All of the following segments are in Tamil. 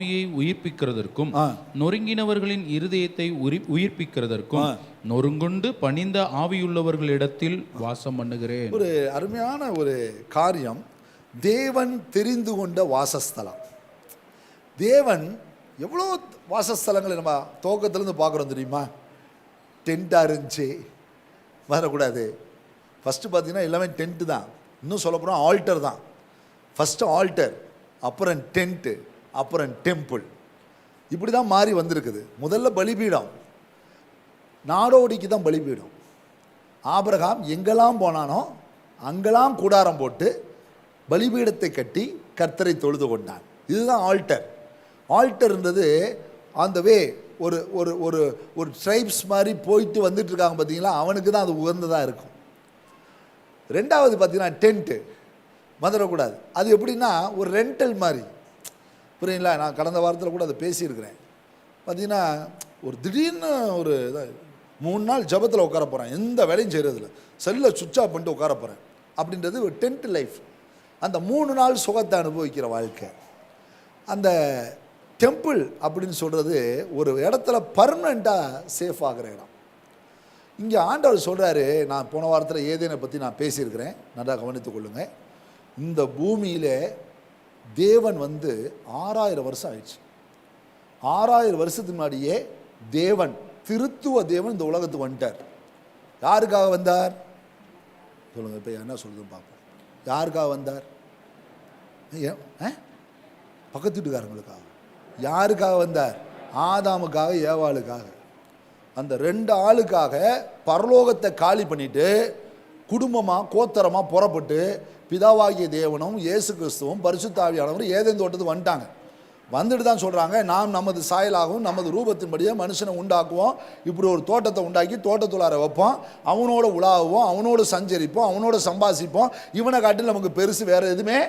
உயிர்ப்பிக்கிறதற்கும் நொறுங்கினவர்களின் இருதயத்தை உயிர்ப்பிக்கிறதற்கும் நொறுங்குண்டு பணிந்த ஆவியுள்ளவர்களிடத்தில் வாசம் பண்ணுகிறேன். ஒரு அருமையான ஒரு காரியம். தேவன் தெரிந்து கொண்ட வாசஸ்தலம். தேவன் எவ்வளோ வாசஸ்தலங்களை நம்ம துவக்கத்திலேருந்து பார்க்குறோம் தெரியுமா? டென்ட்டாக இருந்துச்சு, வரக்கூடாது. ஃபஸ்ட்டு பார்த்தீங்கன்னா எல்லாமே டென்ட்டு தான். இன்னும் சொல்ல போனால் ஆல்டர் தான். ஃபஸ்ட்டு ஆல்டர், அப்புறம் டென்ட்டு, அப்புறம் டெம்பிள். இப்படி தான் மாறி வந்திருக்குது. முதல்ல பலிபீடம், நாடோடிக்கு தான் பலிபீடம். ஆபிரகாம் எங்கெல்லாம் போனானோ அங்கெல்லாம் கூடாரம் போட்டு பலிபீடத்தை கட்டி கர்த்தரை தொழுது கொண்டான். இதுதான் ஆல்டர். ஆல்டர்ன்றது அந்த வே ஒரு ஒரு ஒரு ஒரு ட்ரைப்ஸ் மாதிரி போயிட்டு வந்துட்டு இருக்காங்க பார்த்தீங்களா, அவனுக்கு தான் அது உகந்ததாக இருக்கும். ரெண்டாவது பார்த்தீங்கன்னா டென்ட்டு, வந்துடக்கூடாது. அது எப்படின்னா ஒரு ரெண்டல் மாதிரி, புரியுங்களா? நான் கடந்த வாரத்தில் கூட அதை பேசியிருக்கிறேன். பார்த்தீங்கன்னா ஒரு திடீர்னு ஒரு 3 நாள் ஜபத்தில் உட்கார போகிறேன், எந்த வேலையும் செய்கிறதில்ல, செல்லை சுவிட்ச் ஆஃப் பண்ணிட்டு உட்கார போகிறேன் அப்படின்றது ஒரு டென்ட் லைஃப். அந்த 3 நாள் சுகத்தை அனுபவிக்கிற வாழ்க்கை. அந்த டெம்பிள் அப்படின்னு சொல்கிறது ஒரு இடத்துல பர்மனெண்ட்டாக சேஃப் ஆகிற இடம். இங்கே ஆண்டவர் சொல்கிறாரு, நான் போன வாரத்தில் ஏதேனை பற்றி நான் பேசியிருக்கிறேன், நல்லா கவனித்துக் கொள்ளுங்கள். இந்த பூமியிலே தேவன் 6000 வருஷம் ஆயிடுச்சு. 6000 வருஷத்துக்கு முன்னாடியே தேவன், திருத்துவ தேவன் இந்த உலகத்துக்கு வந்துட்டார். யாருக்காக வந்தார் சொல்லுங்கள்? இப்போ என்ன சொல்லுதுன்னு பார்ப்போம். யாருக்காக வந்தார்? பக்கத்து வீட்டுக்காரங்களுக்காக. யாருக்காக வந்தார்? ஆதாமுக்காக, ஏவாளுக்காக. அந்த 2 ஆளுக்காக பரலோகத்தை காலி பண்ணிட்டு குடும்பமாக கோத்தரமாக புறப்பட்டு பிதாவாகிய தேவனும் இயேசு கிறிஸ்துவும் பரிசுத்த ஆவியானவரும் ஏதேன் தோட்டத்துக்கு வந்துட்டாங்க. வந்துட்டு தான் சொல்கிறாங்க, நாம் நமது சாயலாகவும் நமது ரூபத்தின்படியே மனுஷனை உண்டாக்குவோம். இப்படி ஒரு தோட்டத்தை உண்டாக்கி தோட்டத்துள்ளார வைப்போம், அவனோட உலாவுவோம், அவனோடு சஞ்சரிப்போம், அவனோட சம்பாசிப்போம். இவனை காட்டில் நமக்கு பெருசு வேறு எதுவுமே.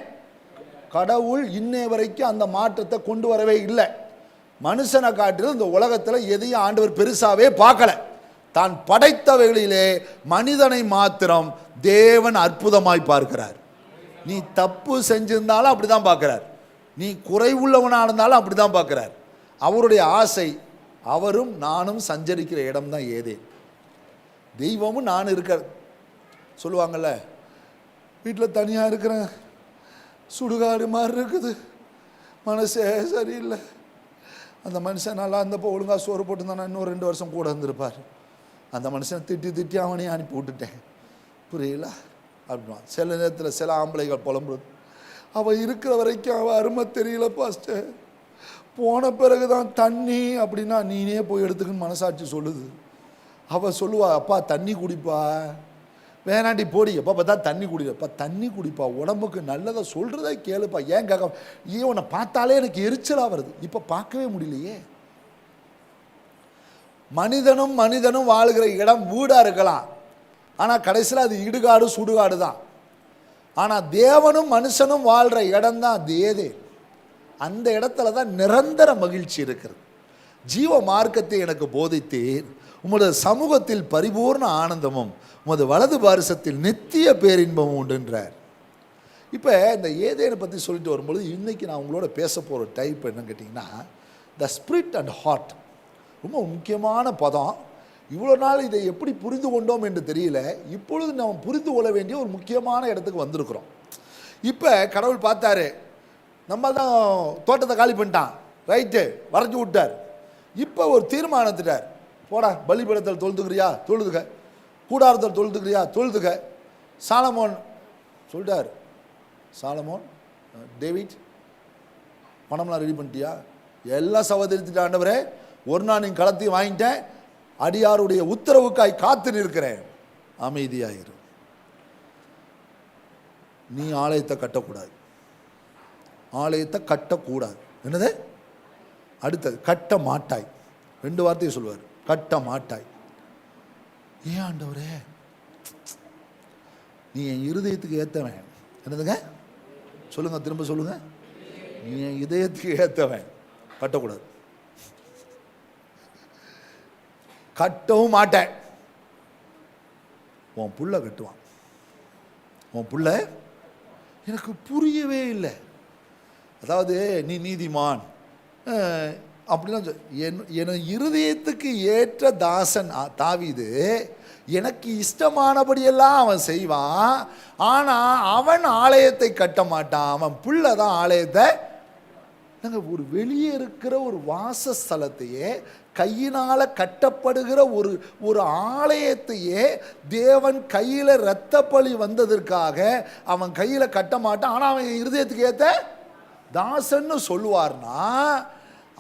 கடவுள் இன்னை வரைக்கும் அந்த மாற்றத்தை கொண்டு வரவே இல்லை. மனுஷனை காட்டிலும் இந்த உலகத்தில் எதையும் ஆண்டவர் பெருசாகவே பார்க்கல. தான் படைத்தவைகளிலே மனிதனை மாத்திரம் தேவன் அற்புதமாய் பார்க்கிறார். நீ தப்பு செஞ்சிருந்தாலும் அப்படி தான் பார்க்கிறார், நீ குறைவுள்ளவனாக இருந்தாலும் அப்படி தான் பார்க்கிறார். அவருடைய ஆசை அவரும் நானும் சஞ்சரிக்கிற இடம் தான் ஏதேன். தெய்வமும் நான் இருக்க சொல்லுவாங்கள்ல, வீட்டில் தனியாக இருக்கிறேன், சுடுகாடு மாதிரி இருக்குது, மனசே சரியில்லை. அந்த மனுஷன் நல்லா இருந்தப்போ ஒழுங்காக சோறு போட்டுருந்தானா இன்னும் 2 வருஷம் கூட இருந்திருப்பார். அந்த மனுஷனை திட்டி திட்டி அவனையும் அனுப்பி விட்டுட்டேன், புரியல அப்படின்னா. சில நேரத்தில் சில ஆம்பளைகள் புலம்புறது, அவள் இருக்கிற வரைக்கும் அவள் அருமை தெரியல பாஸ்டர், போன பிறகு தான் தண்ணி அப்படின்னா நீனே போய் எடுத்துக்குன்னு மனசாட்சி சொல்லுது. அவள் சொல்லுவா, அப்பா தண்ணி குடிப்பா, வேணாண்டி போடி, எப்போ பார்த்தா தண்ணி குடிப்பா, தண்ணி குடிப்பா, உடம்புக்கு நல்லதை சொல்கிறதே கேளுப்பா, ஏன் கேட்க, ஏன் உன்னை பார்த்தாலே எனக்கு எரிச்சலாக வருது. இப்போ பார்க்கவே முடியலையே. மனிதனும் மனிதனும் வாழ்கிற இடம் வீடாக இருக்கலாம், ஆனால் கடைசியில் அது இடுகாடு சுடுகாடு தான். ஆனால் தேவனும் மனுஷனும் வாழ்கிற இடம் தான் அது ஏதே. அந்த இடத்துல தான் நிரந்தர மகிழ்ச்சி இருக்கிறது. ஜீவ மார்க்கத்தை எனக்கு போதித்தீர், உமது சமூகத்தில் பரிபூர்ண ஆனந்தமும் உமது வலது பாரிசத்தில் நித்திய பேரின்பமும் உண்டுன்றார். இப்போ இந்த ஏதேனை பற்றி சொல்லிட்டு வரும்பொழுது இன்றைக்கி நான் உங்களோட பேச போகிற டைப் என்னன்னு கேட்டிங்கன்னா, த ஸ்பிரிட் அண்ட் ஹார்ட். ரொம்ப முக்கியமான பதம். இவ்வளோ நாள் இதை எப்படி புரிந்து கொண்டோம் என்று தெரியல. இப்பொழுது நாம் புரிந்து கொள்ள வேண்டிய ஒரு முக்கியமான இடத்துக்கு வந்திருக்கிறோம். இப்போ கடவுள் பார்த்தாரு, நம்ம தான் தோட்டத்தை காலி பண்ணிட்டான், ரைட்டு, வரைஞ்சி விட்டார். இப்போ ஒரு தீர்மானத்திட்டார், போடா பலிபீடத்தில் தொழுதுக்கிறியா தொழுதுக, கூடாரத்தில் தொழுதுக்கிறியா தொழுதுக. சாலமோன் சொல்லிட்டார், சாலமோன் டேவிட் பணம்லாம் ரெடி பண்ணிட்டியா, எல்லாம் சவதரித்துட்டு ஆண்டவரே, ஒரு நாள் நீங்கள் களத்தையும் வாங்கிட்டேன், அடியாருடைய உத்தரவுக்காய் காத்து நிற்கிறேன், அமைதியாயிரு. நீ ஆலயத்தை கட்டக்கூடாது, ஆலயத்தை கட்டக்கூடாது. என்னது? அடுத்தது கட்ட மாட்டாய். 2 வார்த்தையை சொல்லுவார், கட்ட மாட்டாய். ஏன் ஆண்டவரே? நீ என் இருதயத்துக்கு ஏற்றவன். என்னதுங்க சொல்லுங்க, திரும்ப சொல்லுங்க. நீ என் இதயத்துக்கு ஏற்றவன், கட்டக்கூடாது. கட்டவும் மாட்டேன். உன் புள்ள கட்டுவான். உன் புள்ள எனக்கு புரியவே இல்லை. அதாவது நீ நீதிமான், அப்படின்னா என் இருதயத்துக்கு ஏற்ற தாசன் தாவீது, எனக்கு இஷ்டமானபடியெல்லாம் அவன் செய்வான். ஆனால் அவன் ஆலயத்தை கட்ட மாட்டான், அவன் பிள்ளை தான் ஆலயத்தை. நாங்கள் ஒரு வெளியே இருக்கிற ஒரு வாசஸ்தலத்தையே, கையினால் கட்டப்படுகிற ஒரு ஆலயத்தையே தேவன் கையில் இரத்த பலி வந்ததற்காக அவன் கையில் கட்ட மாட்டான், ஆனால் அவன் இருதயத்துக்கு ஏற்ற தாசன்னு சொல்லுவார்னா,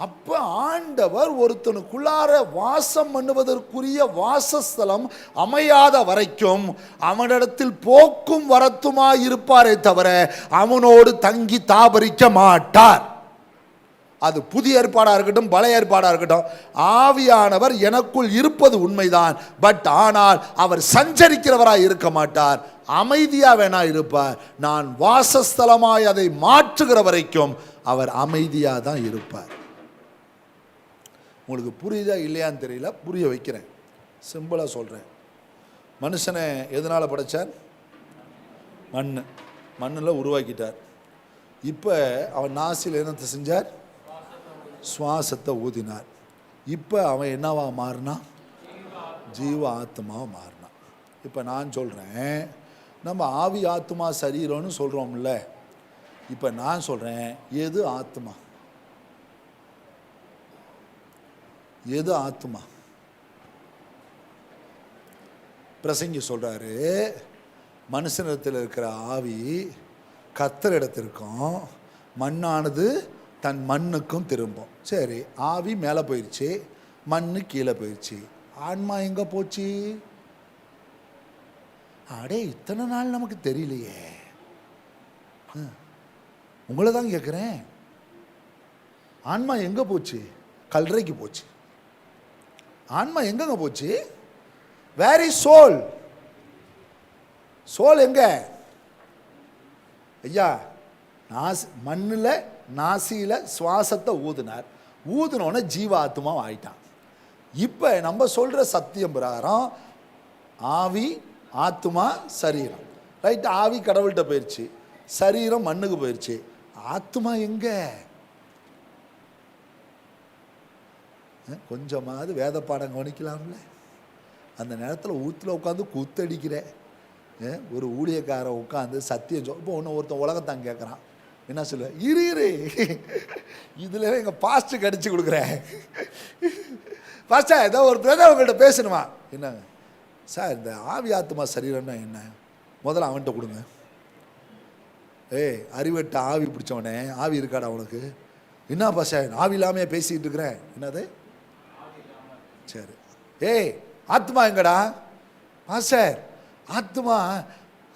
அப்போ ஆண்டவர் ஒருத்தனுக்குள்ளார வாசம் பண்ணுவதற்குரிய வாசஸ்தலம் அமையாத வரைக்கும் அவனிடத்தில் போக்கும் வரத்துமாய் இருப்பாரே தவிர அவனோடு தங்கி தாபரிக்க மாட்டார். அது புதிய ஏற்பாடாக இருக்கட்டும், பழைய ஏற்பாடாக இருக்கட்டும், ஆவியானவர் எனக்குள் இருப்பது உண்மைதான். பட் ஆனால் அவர் சஞ்சரிக்கிறவராய் இருக்க மாட்டார், அமைதியாக வேணா இருப்பார். நான் வாசஸ்தலமாய் அதை மாற்றுகிற வரைக்கும் அவர் அமைதியாக தான் இருப்பார். உங்களுக்கு புரியுதா இல்லையான்னு தெரியல, புரிய வைக்கிறேன், சிம்பிளாக சொல்கிறேன். மனுஷனை எதனால் படைச்சார்? மண்ணில் உருவாக்கிட்டார். இப்போ அவன் நாசியில் என்னத்தை செஞ்சார்? சுவாசத்தை ஊதினார். இப்போ அவன் என்னவா மாறினான்? ஜீவ ஆத்மாவை மாறினான். இப்போ நான் சொல்கிறேன், நம்ம ஆவி ஆத்மா சரீரம்னு சொல்கிறோம்ல, இப்போ நான் சொல்கிறேன், எது ஆத்மா? எது ஆத்மா? பிரசங்கி சொல்கிறாரு, மனுஷனிடத்தில் இருக்கிற ஆவி கர்த்தர் இடத்திற்கும், மண்ணானது தன் மண்ணுக்கும் திரும்பும். சரி, ஆவி மேலே போயிடுச்சு, மண்ணு கீழே போயிடுச்சு, ஆன்மா எங்கே போச்சு? அடே, இத்தனை நாள் நமக்கு தெரியலையே. உங்களை தான் கேட்குறேன், ஆன்மா எங்கே போச்சு? கல்லறைக்கு போச்சு. ஆன்மா எங்கங்க போச்சு? Where is soul? சோல் எங்க? ஐயா, மண்ணில் நாசியில் சுவாசத்தை ஊதினார், ஊதினோடனே ஜீவாத்மா ஆயிட்டான். இப்போ நம்ம சொல்கிற சத்தியம் பிரகாரம் ஆவி ஆத்மா சரீரம், ரைட்? ஆவி கடவுள்கிட்ட போயிடுச்சு, சரீரம் மண்ணுக்கு போயிடுச்சு, ஆத்மா எங்கே? கொஞ்சமாவது வேத பாடம் கவனிக்கலாம்ல. அந்த நேரத்தில் ஊத்தில் உட்காந்து கூத்தடிக்கிற ஒரு ஊழியக்காரன் உட்காந்து சத்தியம் இப்போ ஒருத்தன் உலகத்தான் கேட்குறான், என்ன சொல்ல? இரு இதில் எங்கள் பாஸ்ட்டு கடிச்சு கொடுக்குறேன். பாஸ்டா, ஏதோ ஒரு பிரதர் அவங்கள்ட்ட பேசணுமா? என்னங்க சார், இந்த ஆவி ஆத்மா சரீரம்னா என்ன? முதல்ல அவன்கிட்ட கொடுங்க. அறிவட்ட ஆவி பிடிச்சவனே, ஆவி இருக்காடா உனக்கு? என்ன பாஸ்டா, ஆவி இல்லாமையே பேசிக்கிட்டு இருக்கிறேன்? என்னது? சரி, ஆத்மா எங்கடா? பாஸ்டர், ஆத்மா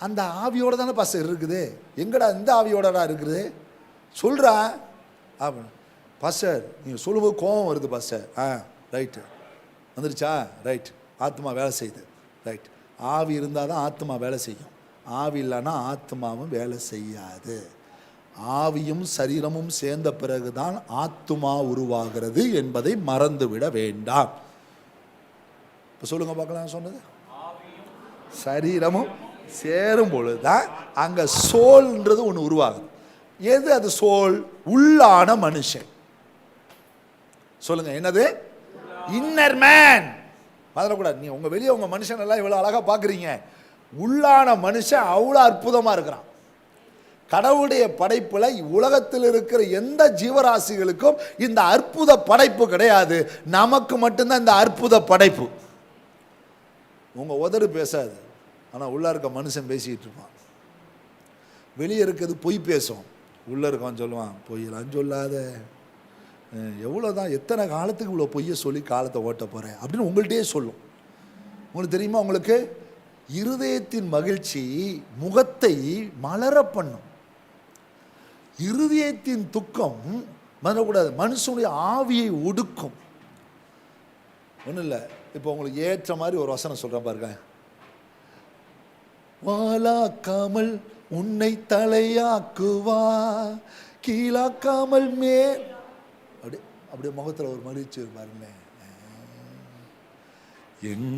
அந்த ஆவியோட தானே பாஸ்டர் இருக்குது. எங்கடா இந்த ஆவியோடடா இருக்குது? சொல்கிறா அப்படின்னு. பாஸ்டர், நீங்கள் சொல்லும்போது கோபம் வருது பாஸ்டர். ரைட்டு, வந்துருச்சா? ரைட், ஆத்மா வேலை செய்யுது. ரைட், ஆவி இருந்தால் தான் ஆத்மா வேலை செய்யும், ஆவி இல்லைன்னா ஆத்மாவும் வேலை செய்யாது. ஆவியும் சரீரமும் சேர்ந்த பிறகுதான் ஆத்மா உருவாகிறது என்பதை மறந்துவிட வேண்டாம். இப்போ சொல்லுங்க பார்க்கலாம், சொன்னது சரீரமும் சேரும் பொழுதுதான் அங்கே சோல்ன்றது ஒன்று உருவாகுது. எது அது சோல்? உள்ளான மனுஷன். சொல்லுங்க, என்னது? Inner man. அதனால நீ உங்க வெளியே உங்க மனுஷன் எல்லாம் இவ்வளோ அழகாக பார்க்குறீங்க, உள்ளான மனுஷன் அவ்வளோ அற்புதமாக இருக்கிறான். கடவுளுடைய படைப்பில் உலகத்தில் இருக்கிற எந்த ஜீவராசிகளுக்கும் இந்த அற்புத படைப்பு கிடையாது, நமக்கு மட்டும்தான் இந்த அற்புத படைப்பு. உங்கள் உதடு பேசாது, ஆனால் உள்ளே இருக்க மனுஷன் பேசிக்கிட்டு இருப்பான். வெளியே இருக்கிறது பொய் பேசும், உள்ளே இருக்கான் சொல்லுவான், பொய்யெல்லாம் சொல்லாத, எவ்வளோதான், எத்தனை காலத்துக்கு இவ்வளோ பொய்யை சொல்லி காலத்தை ஓட்ட போகிறேன் அப்படின்னு உங்கள்கிட்டயே சொல்லும். உங்களுக்கு தெரியுமா, உங்களுக்கு இருதயத்தின் மகிழ்ச்சி முகத்தை மலர பண்ணும், இருதயத்தின் துக்கம் மறக்கூடாது, மனுஷனுடைய ஆவியை ஒடுக்கும். ஒன்றும் இல்லை, இப்போ உங்களுக்கு ஏற்ற மாதிரி ஒரு வசனம் சொல்கிறேன் பாருங்க. வாலாக்காமல் உன்னை தலையாக்குவா, கீழாக்காமல் மேல். அப்படியே முகத்தில் ஒரு மகிழ்ச்சி பாருங்களேன். என்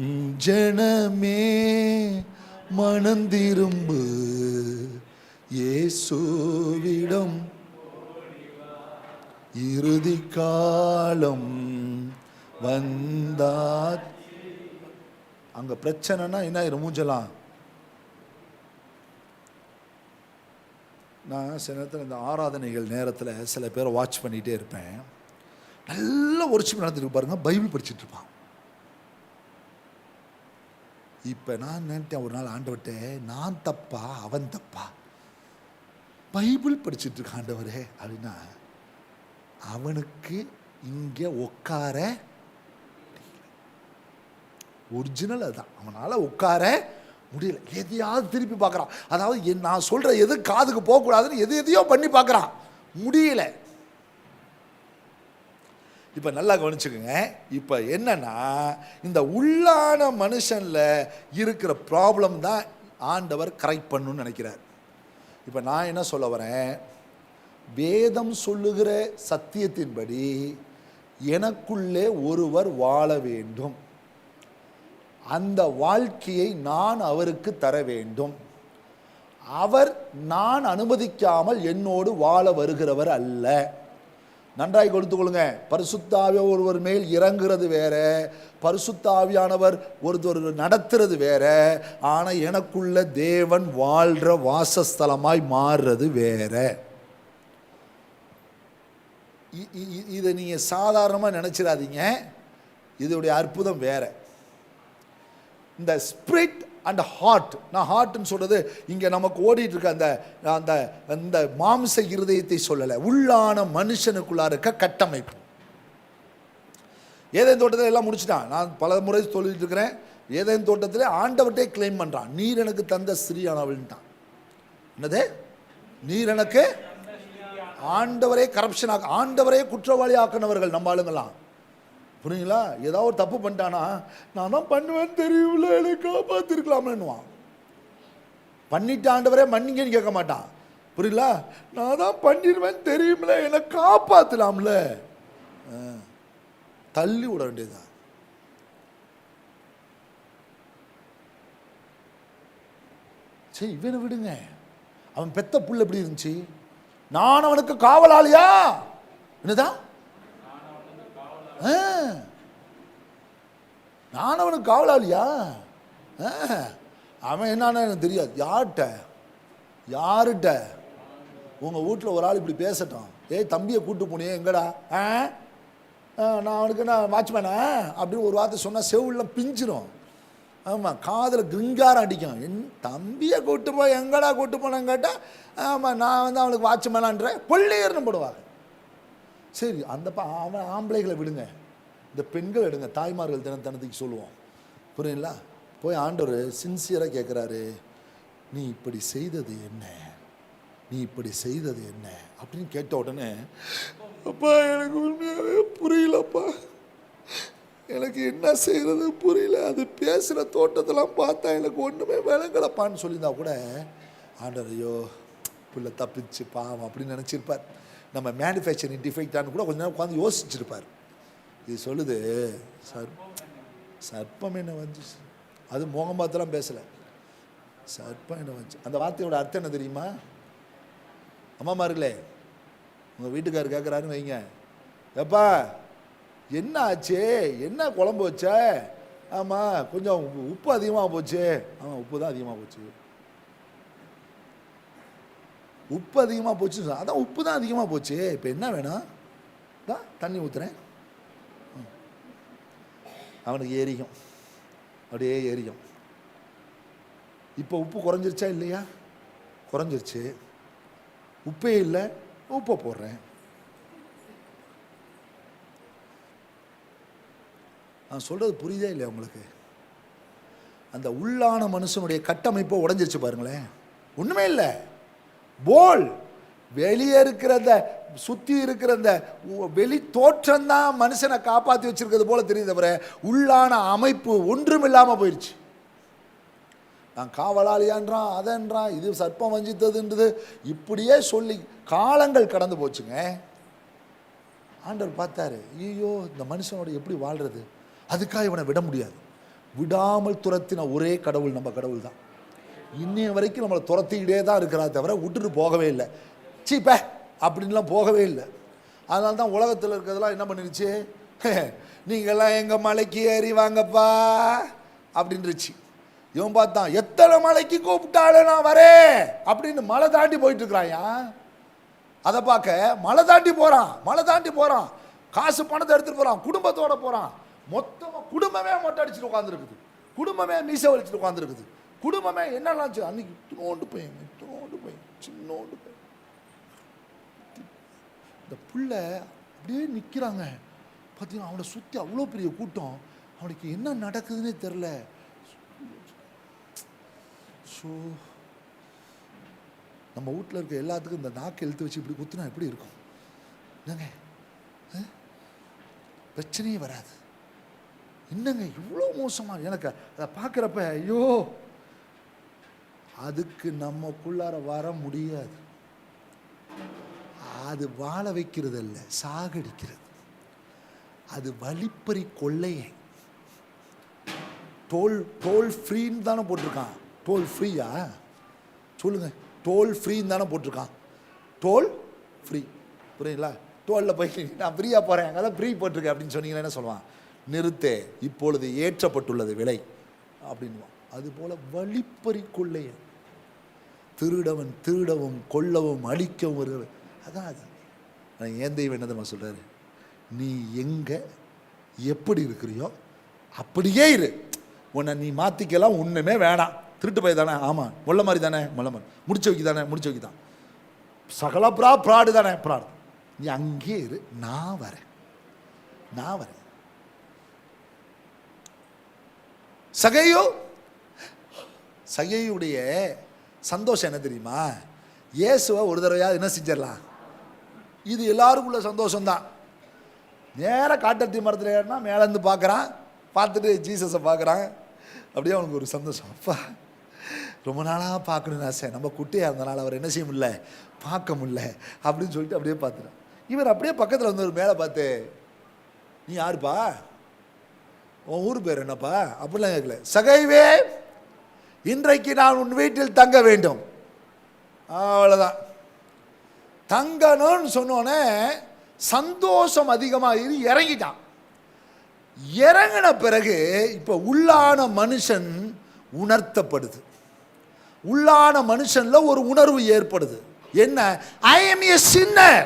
ஜனமே மனந்திரும்பு, இயேசுவிடம் இறுதி காலம் வந்தார். அங்க பிரச்சனைனா என்ன மூஞ்சலாம். நான் சில நேரத்தில் இந்த ஆராதனைகள் நேரத்தில் சில பேரை வாட்ச் பண்ணிகிட்டே இருப்பேன். நல்ல ஒர்ஷிப் நடந்துட்டு பாருங்க, பைபிள் படிச்சுட்டு இருப்பான். இப்போ நான் நினைட்டேன் ஒரு நாள் ஆண்டவர்கிட்ட, நான் தப்பா அவன் தப்பா? பைபிள் படிச்சுட்டு இருக்க ஆண்டவரே அப்படின்னா, அவனுக்கு இங்கே உட்கார ஒரிஜினல் அதுதான், அவனால் உட்கார முடியல. எதையாவது திருப்பி பார்க்குறான். அதாவது நான் சொல்கிற எது காதுக்கு போகக்கூடாதுன்னு எதையோ பண்ணி பார்க்குறான், முடியல. இப்போ நல்லா கவனிச்சுக்கோங்க. இப்போ என்னன்னா, இந்த உள்ளான மனுஷனில் இருக்கிற ப்ராப்ளம் தான் ஆண்டவர் கரெக்ட் பண்ணணும்னு நினைக்கிறார். இப்போ நான் என்ன சொல்ல வரேன், வேதம் சொல்லுகிற சத்தியத்தின்படி எனக்குள்ளே ஒருவர் வாழ வேண்டும். அந்த வாழ்க்கையை நான் அவருக்கு தர வேண்டும். அவர் நான் அனுமதிக்காமல் என்னோடு வாழ வருகிறவர் அல்ல. நன்றாய் கொடுத்துக்கொள்ளுங்க. பரிசுத்த ஆவியானவர் ஒருவர் மேல் இறங்குறது வேற, பரிசுத்த ஆவியானவர் ஒருத்தர் நடத்துறது வேற. ஆனால் எனக்குள்ள தேவன் வாழ்ற வாசஸ்தலமாய் மாறுறது வேற. இதை நீங்கள் சாதாரணமாக நினச்சிடாதீங்க, இதோடைய அற்புதம் வேற. இந்த ஸ்பிரிட் அண்ட் ஹார்ட், நான் ஹார்ட்னு சொல்றது இங்கே நமக்கு ஓடிட்டு இருக்க அந்த அந்த அந்த மாம்ச இருதயத்தை சொல்லலை, உள்ளான மனுஷனுக்குள்ளா இருக்க கட்டமைப்பு. ஏதேன் தோட்டத்தில் எல்லாம் முடிச்சுட்டான். நான் பல முறை சொல்லிட்டு இருக்கிறேன், ஏதேன் தோட்டத்தில் ஆண்டவர்கிட்டே கிளைம் பண்ணுறான், நீர் எனக்கு தந்த ஸ்திரீயானவள்ட்டான். என்னது? நீர் எனக்கு, ஆண்டவரே கரப்ஷன் ஆண்டவரே குற்றவாளி ஆக்கினவர்கள் நம்ம ஆளுங்களாம். புரியுங்களா? ஏதாவது ஒரு தப்பு பண்ணிட்டானா, நான் தான் பண்ணுவேன்னு தெரியும்ல, எனக்கு காப்பாற்றிருக்கலாம்னுவான். பண்ணிட்டு ஆண்டவரே மன்னிங்கன்னு கேட்க மாட்டான். புரியல? நான் தான் பண்ணிடுவேன்னு தெரியும்ல, என்னை காப்பாற்றலாம்ல, தள்ளி விட வேண்டியதுதான். சரி, இவனை விடுங்க. அவன் பெத்த புள்ள எப்படி இருந்துச்சு? நான் அவனுக்கு காவலாளியா? என்னதான்? நான் அவனுக்கு காவலாளியா? அவன் என்னன்னு எனக்கு தெரியாது. யார்கிட்ட? உங்கள் வீட்டில் ஒரு ஆள் இப்படி பேசட்டும், ஏய் தம்பியை கூட்டு போனியே எங்கடா? நான் அவனுக்கு நான் வாட்ச்மேனா அப்படின்னு ஒரு வார்த்தை சொன்னால் செவுலாம் பிஞ்சிரும். ஆமாம், காதில் கிங்காரம் அடிக்கும். என் தம்பியை கூட்டு போய் எங்கடா கூட்டு போனேன்னு கேட்டால், ஆமாம் நான் வந்து அவனுக்கு வாட்ச்மேனான்ற பொள்ளையர்னு போடுவாங்க. சரி, அந்த அவன் ஆம்பளைகளை விடுங்க, இந்த பெண்கள் எடுங்க. தாய்மார்கள் தினத்தனத்துக்கு சொல்லுவோம், புரியுங்களா? போய் ஆண்டவர் சின்சியராக கேட்குறாரு, நீ இப்படி செய்தது என்ன, நீ இப்படி செய்தது என்ன அப்படின்னு கேட்ட உடனே, அப்பா எனக்கு உண்மையாகவே புரியலப்பா, எனக்கு என்ன செய்கிறது புரியல, அது பேசுகிற தோட்டத்தெல்லாம் பார்த்தா எனக்கு ஒன்றுமே விளங்கலப்பான்னு சொல்லியிருந்தா கூட ஆண்டவர் ஐயோ பிள்ளை தப்பிச்சு பாவம் அப்படின்னு நினச்சிருப்பார். நம்ம மேனுஃபேக்சரிங் டிஃபெக்டானு கூட கொஞ்ச நேரம் உட்காந்து யோசிச்சிருப்பார். இது சொல்லுது, சர்ப்பம் என்ன வந்துச்சு, அது மோகம் பார்த்தெல்லாம் பேசலை, சர்ப்பம் என்ன வந்துச்சு. அந்த வார்த்தையோட அர்த்தம் என்ன தெரியுமா? அம்மாமார்களே, உங்கள் வீட்டுக்காரர் கேட்குறாருன்னு வைங்க, எப்பா என்ன ஆச்சு, என்ன குழம்பு வச்ச? ஆமாம் கொஞ்சம் உப்பு அதிகமாக போச்சு. ஆமாம் உப்பு தான் அதிகமாக போச்சு. உப்பு அதிகமாக போச்சு, அதான் உப்பு தான் அதிகமாக போச்சு, இப்போ என்ன வேணும்? தான் தண்ணி ஊற்றுறேன். அவனுக்கு ஏறிக்கும், அப்படியே ஏறிக்கும். இப்போ உப்பு குறைஞ்சிருச்சா இல்லையா? குறைஞ்சிருச்சு. உப்பே இல்லை, உப்பை போடுறேன். நான் சொல்கிறது புரியுதே இல்லையா உங்களுக்கு? அந்த உள்ளான மனுஷனுடைய கட்டமைப்பை உடஞ்சிருச்சு பாருங்களேன். ஒன்றுமே இல்லை, போல் வெளியே இருக்கிற சுற்றி இருக்கிற இந்த வெளி தோற்றம் தான் மனுஷனை காப்பாற்றி வச்சிருக்கிறது போல தெரியுது, தவிர உள்ளான அமைப்பு ஒன்றும் இல்லாமல் போயிடுச்சு. நான் காவலாளியான்றான், அதன்றான், இது சர்ப்பம் வஞ்சித்ததுன்றது, இப்படியே சொல்லி காலங்கள் கடந்து போச்சுங்க. ஆண்டவர் பார்த்தாரு, ஐயோ இந்த மனுஷனோட எப்படி வாழ்றது, அதுக்காக இவனை விட முடியாது. விடாமல் துரத்தின ஒரே கடவுள் நம்ம கடவுள் தான். இன்னைய வரைக்கும் நம்மளை துரத்திக்கிட்டே தான் இருக்கிறா தவிர விட்டுட்டு போகவே இல்லை. சீப்ப அப்படின்லாம் போகவே இல்லை. அதனால தான் உலகத்தில் இருக்கிறதெல்லாம் என்ன பண்ணிருச்சு, நீங்கள்லாம் எங்கள் மலைக்கு ஏறி வாங்கப்பா அப்படின்ருச்சு. இவன் பார்த்தான், எத்தனை மலைக்கு கூப்பிட்டாலும் நான் வரேன் அப்படின்னு மலை தாண்டி போயிட்டு இருக்கிறாயா. அதை பார்க்க மலை தாண்டி போகிறான், காசு பணத்தை எடுத்துகிட்டு போகிறான், குடும்பத்தோட போகிறான். மொத்தமாக குடும்பமே மொட்டை அடிச்சுட்டு உட்காந்துருக்குது, குடும்பமே மீசை வலிச்சுட்டு உட்காந்துருக்குது, குடும்பமே என்னெல்லாம் அன்னைக்கு இத்தனோண்டு பையன் சின்னோண்டு பையன். இந்த புள்ள அப்படியே நிற்கிறாங்க பார்த்தீங்கன்னா, அவனை சுற்றி அவ்வளோ பெரிய கூட்டம், அவனுக்கு என்ன நடக்குதுன்னே தெரில. ஸோ நம்ம வீட்டில் இருக்க எல்லாத்துக்கும் இந்த நாக்கு எழுத்து வச்சு இப்படி குத்துனா எப்படி இருக்கும்? என்னங்க பிரச்சனையே வராது. என்னங்க இவ்வளோ மோசமாக, எனக்கு அதை பார்க்குறப்ப ஐயோ, அதுக்கு நம்மக்குள்ளார வர முடியாது. அது வாழ வைக்கிறது அல்ல, சாகடிக்கிறது. அது வழிப்பறி கொள்ளையை. டோல் ஃப்ரீன்னு தானே போட்டிருக்கான். டோல் ஃப்ரீயா சொல்லுங்க, டோல் ஃப்ரீன்னு தானே போட்டிருக்கான். டோல் ஃப்ரீ, புரியுங்களா? டோலில் போய் நான் ஃப்ரீயாக போகிறேன், அங்கே தான் ஃப்ரீ போட்டிருக்கேன் அப்படின்னு சொன்னீங்கன்னா என்ன சொல்லுவான்? நிறுத்தே, இப்பொழுது ஏற்றப்பட்டுள்ளது விலை அப்படின்வான். அதுபோல் வழிப்பறி கொள்ளையை. திருடவன் திருடவும் கொல்லவும் அழிக்கவும் வருகிற, அதான் அது. ஏன் தெய்வம் என்ன தெரியுமா சொல்கிறாரு? நீ எங்கே எப்படி இருக்கிறியோ அப்படியே இரு, உன்னை நீ மாற்றிக்கலாம், ஒன்றுமே வேணாம். திருட்டு போய் தானே, ஆமாம். முள்ள மாதிரி தானே, முள்ள மாதிரி. முடிச்சு வைக்கி தானே, முடிச்சு வைக்கி தான். சகல ப்ராடு தானே, ப்ராடு. நீ அங்கே இரு, நான் வரேன். சகையுடைய சந்தோஷம் என்ன தெரியுமா? இயேசுவை ஒரு தடவையாவது என்ன செஞ்சிடலாம். இது எல்லாருக்குள்ள சந்தோஷம்தான். நேராக காட்டத்தி மரத்தில் ஏறினா மேலேருந்து பார்க்குறான், பார்த்துட்டு ஜீசஸை பார்க்குறான், அப்படியே அவனுக்கு ஒரு சந்தோஷம். அப்பா ரொம்ப நாளாக பார்க்கணுன்னு ஆசை, நம்ம குட்டியாக இருந்தனால அவர் என்ன செய்ய முடியல, பார்க்க முடியல அப்படின்னு சொல்லிட்டு அப்படியே பார்த்துறான். இவர் அப்படியே பக்கத்தில் வந்து ஒரு மேலே பார்த்து, நீ யாருப்பா, உன் ஊர் பேர் என்னப்பா அப்படிலாம் கேட்கல. சகைவே, இன்றைக்கு நான் உன் வீட்டில் தங்க வேண்டும். அவ்வளோதான். தங்கணும்னு சொன்னோன்னே சந்தோஷம் அதிகமாக இறங்கிட்டான். இறங்கின பிறகு இப்போ உள்ளான மனுஷன் உணர்த்தப்படுது. உள்ளான மனுஷன்ல ஒரு உணர்வு ஏற்படுது. என்ன? I am a sinner,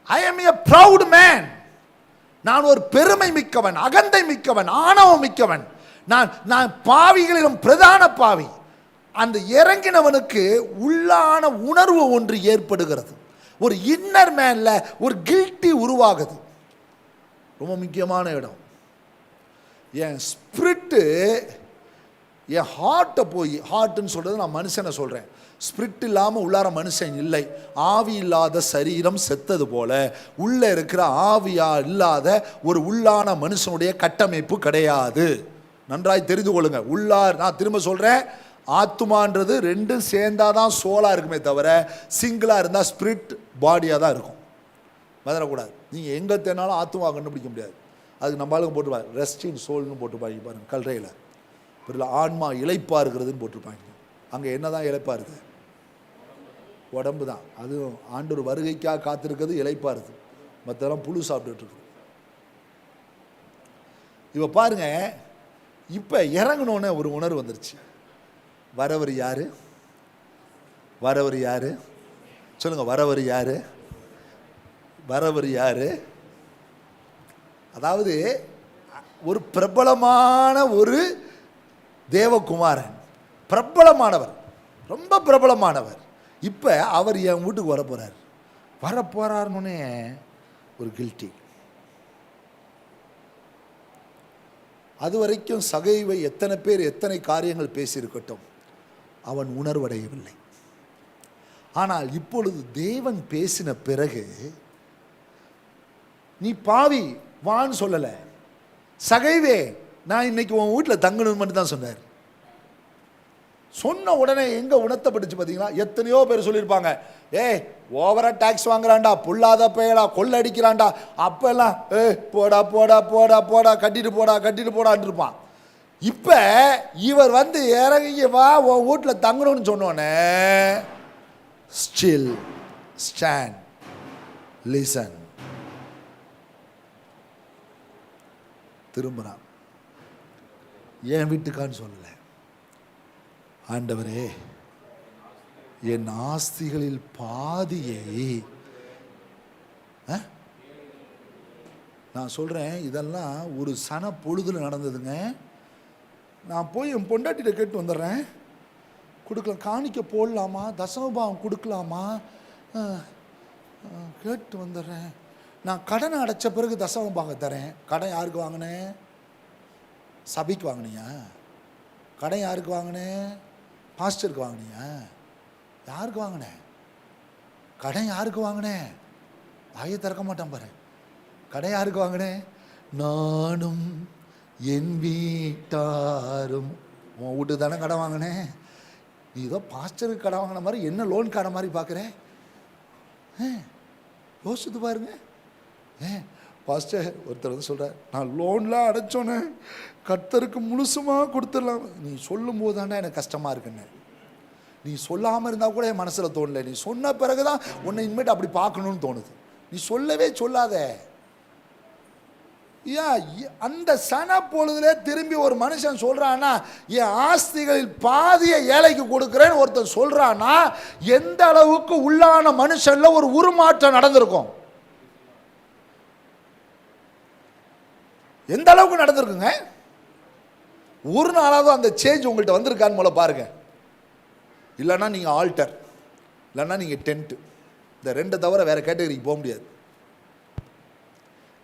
I am a proud man. நான் ஒரு பெருமை மிக்கவன், அகந்தை மிக்கவன், ஆணவம் மிக்கவன், நான் பாவிகளிலும் பிரதான பாவி. அந்த இறங்கினவனுக்கு உள்ளான உணர்வு ஒன்று ஏற்படுகிறது. ஒரு இன்னர் மேன்ல ஒரு கில்ட்டி உருவாகுது. ரொம்ப முக்கியமான இடம். என் ஸ்பிரிட்டு, என் ஹார்ட்டை போய், ஹார்ட்டுன்னு சொல்கிறது நான் மனுஷனை சொல்கிறேன், ஸ்பிரிட் இல்லாமல் உள்ளார மனுஷன் இல்லை. ஆவி இல்லாத சரீரம் செத்தது போல உள்ளே இருக்கிற ஆவியா இல்லாத ஒரு உள்ளான மனுஷனுடைய கட்டமைப்பு கிடையாது. நன்றாய் தெரிந்து கொள்ளுங்க. உள்ளார், நான் திரும்ப சொல்கிறேன், ஆத்துமான்றது ரெண்டும் சேர்ந்தாதான் சோலாக இருக்குமே தவிர சிங்கிளாக இருந்தால் ஸ்பிரிட் பாடியாக தான் இருக்கும். மறந்துடக்கூடாது. நீங்கள் எங்கே தேனாலும் ஆத்துமா கண்டுபிடிக்க முடியாது. அதுக்கு நம்மளுக்கு போட்டுருப்பாங்க ரெஸ்ட் இன் சோல்னு போட்டுருப்பாங்க பாருங்கள். கல்றையில் பிறகு ஆன்மா இளைப்பாக இருக்கிறதுன்னு போட்டிருப்பாங்க. அங்கே என்ன தான் இளைப்பாக இருக்குது? உடம்பு தான். அதுவும் ஆண்டவர் வருகைக்காக காத்திருக்கிறது இளைப்பாக இருக்குது. மற்றெல்லாம் புழு சாப்பிட்டுட்டு இருக்குது. இப்போ பாருங்க, இப்போ இறங்கணுன்னு ஒரு உணர்வு வந்துருச்சு. வரவர் யாரு? வரவர் யாரு? சொல்லுங்க, வரவர் யாரு? வரவர் யாரு? அதாவது ஒரு பிரபலமான ஒரு தேவகுமாரன், பிரபலமானவர், ரொம்ப பிரபலமானவர். இப்போ அவர் என் வீட்டுக்கு வரப்போறாருன்னு ஒரு கில்ட்டி. அது வரைக்கும் சகைவை எத்தனை பேர் எத்தனை காரியங்கள் பேசியிருக்கட்டும், அவன் உணர்வடையவில்லை. ஆனால் இப்பொழுது தேவன் பேசின பிறகு, நீ பாவி வான்னு சொல்லலை, சகைவே நான் இன்னைக்கு உன் வீட்டில் தங்கணும்னு மட்டும் தான் சொன்னார். சொன்ன உடனே எங்க உணர்த்தப்பட்டுச்சு பார்த்தீங்களா? எத்தனையோ பேர் சொல்லியிருப்பாங்க, ஏய் ஓவரா டாக்ஸ் வாங்குறான்டா, புல்லாத பேடா, கொள்ள அடிக்கிறான்டா, அப்பெல்லாம் போடா போடா போடா போடா கட்டிட்டு போடான்னு இருப்பான். இப்போ இவர் வந்து இறங்கி வா உன் வீட்டில் தங்கணும்னு சொன்னோன்னே ஸ்டில் ஸ்டாண்ட் லிசன். திரும்புறான். என் வீட்டுக்கான்னு சொல்லல, ஆண்டவரே என் ஆஸ்திகளில் பாதியை நான் சொல்றேன். இதெல்லாம் ஒரு சன பொழுதுல நடந்ததுங்க. நான் போய் என் பொண்டாட்டிகிட்ட கேட்டு வந்துடுறேன், கொடுக்கலாம், காணிக்க போடலாமா, தசமபாவம் கொடுக்கலாமா, கேட்டு வந்துடுறேன். நான் கடனை அடைச்ச பிறகு தசமபாகம் தரேன். கடன் யாருக்கு வாங்கினேன்? சபைக்கு வாங்கினியா? கடன் யாருக்கு வாங்கினேன்? பாஸ்டருக்கு வாங்கினியா? யாருக்கு வாங்கினேன்? கடன் யாருக்கு வாங்கினேன்? வாயை திறக்க மாட்டான் பாரு. கடன் யாருக்கு வாங்கினேன்? நானும் என் வீட்டாரும். உன் வீட்டுக்கு தானே கடன் வாங்கினேன். நீ ஏதோ பாஸ்டருக்கு கடன் வாங்கின மாதிரி என்ன லோன் கடை மாதிரி பார்க்குறேன். யோசித்து பாருங்க. பாஸ்டர் ஒருத்தர் வந்து சொல்கிறார், நான் லோன்லாம் அடைச்சோன்னே கர்த்தருக்கு முழுசுமாக கொடுத்துடலாம். நீ சொல்லும் போது தானே எனக்கு கஷ்டமாக இருக்குன்னு. நீ சொல்லாமல் இருந்தால் கூட என் மனசில் தோணலை. நீ சொன்ன பிறகு தான் உன்னை இனிமேட்டு அப்படி பார்க்கணுன்னு தோணுது. நீ சொல்லவே சொல்லாத. அந்த சன பொழுதுல திரும்பி ஒரு மனுஷன் சொல்றான்னா, என் ஆஸ்திகளில் பாதியை ஏழைக்கு கொடுக்கிறேன்னு ஒருத்தன் சொல்றான்னா, எந்த அளவுக்கு உள்ளான மனுஷன்ல ஒரு உருமாற்றம் நடந்திருக்கும்? எந்த அளவுக்கு நடந்திருக்குங்க? ஒரு நாளாவது அந்த சேஞ்ச் உங்கள்கிட்ட வந்திருக்கான்னு போல பாருங்க. இல்லைன்னா நீங்க ஆல்டர், இல்லைன்னா நீங்க டென்ட். இந்த ரெண்டை தவிர வேற கேட்டகரிக்கு போக முடியாது.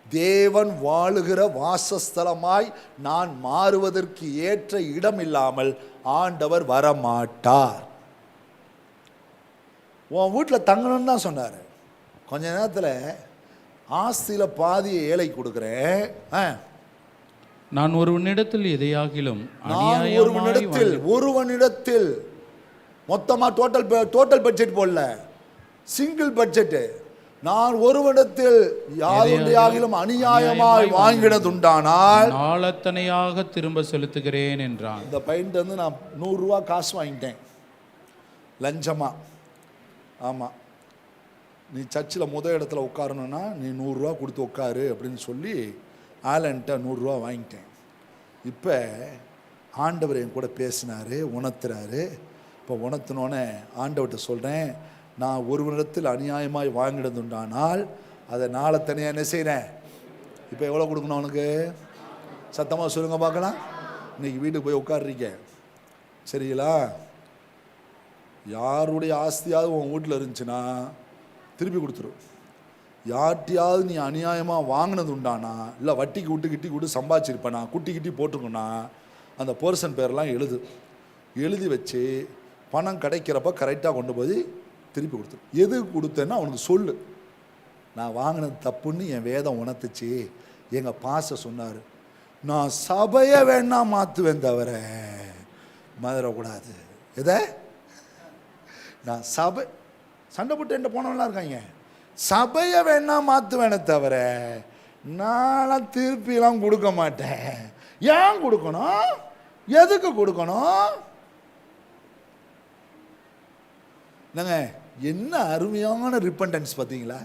தேவன் வாழுகிற வாசஸ்தலமாய் நான் மாறுவதற்கு ஏற்ற இடம் இல்லாமல் ஆண்டவர் வரமாட்டார். உன் வீட்டில் தங்கணும்னு தான் சொன்னார். கொஞ்ச நேரத்தில் ஆஸ்தியில பாதியை ஏழை கொடுக்குறேன். நான் ஒருவனிடத்தில் எதையாகிலும் ஒருவனிடத்தில் மொத்தமா டோட்டல் பட்ஜெட் போடல, சிங்கிள் பட்ஜெட். நான் ஒருவனிடத்தில் யாதொன்றையாகிலும் அநியாயமாய் வாங்கினதுண்டானால் நாளத்தனையாக திரும்ப செலுத்துகிறேன் என்றான். இந்த பையன்ட்டு வந்து நான் 100 ரூபா காசு வாங்கிட்டேன் லஞ்சமா. ஆமாம், நீ சர்ச்சில் இடத்துல உட்காரணுன்னா நீ 100 ரூபா கொடுத்து உட்காரு அப்படின்னு சொல்லி ஆலன்ட்ட 100 ரூபா வாங்கிட்டேன். இப்போ ஆண்டவர் என் கூட பேசினார், உணர்த்துறாரு. இப்போ உணர்த்தினோன்னே ஆண்டவர்கிட்ட சொல்கிறேன், நான் ஒருவனிடத்தில் அநியாயமாய் வாங்கினதுண்டானால் அதை நாளை தனியாக என்ன செய்கிறேன். இப்போ எவ்வளோ கொடுக்கணும் அவனுக்கு? சத்தமாக சொல்லுங்க பார்க்கலாம். இன்னைக்கு வீட்டுக்கு போய் உட்காடுறீங்க சரிங்களா? யாருடைய ஆஸ்தியாவது உன் வீட்டில் இருந்துச்சுன்னா திருப்பி கொடுத்துரும். யார்கிட்டையாவது நீ அநியாயமாக வாங்கினது உண்டானா, இல்லை வட்டிக்கு விட்டு கிட்டி விட்டு சம்பாதிச்சிருப்பேனா, குட்டி கிட்டி போட்டிருக்கோன்னா அந்த பர்சன் பேரெல்லாம் எழுதி வச்சு பணம் கிடைக்கிறப்ப கரெக்டாக கொண்டு போய் திருப்பி கொடுத்துரு. எது கொடுத்தேன்னா அவனுக்கு சொல்லு, நான் வாங்கினது தப்புன்னு என் வேதம் உணர்த்துச்சு. எங்கள் பாச சொன்னார், நான் சபையை வேணா மாற்றுவேன் தவிர மதுரக்கூடாது. எதை? நான் சபை சண்டை போட்டு என்கிட்ட போனவங்களாம் இருக்காங்க. சபையை வேணா மாற்றுவேனே தவிர நான் திருப்பிலாம் கொடுக்க மாட்டேன். ஏன் கொடுக்கணும்? எதுக்கு கொடுக்கணும்? என்னங்க என்ன அருமையான ரிப்பன்டன்ஸ் பார்த்தீங்களா?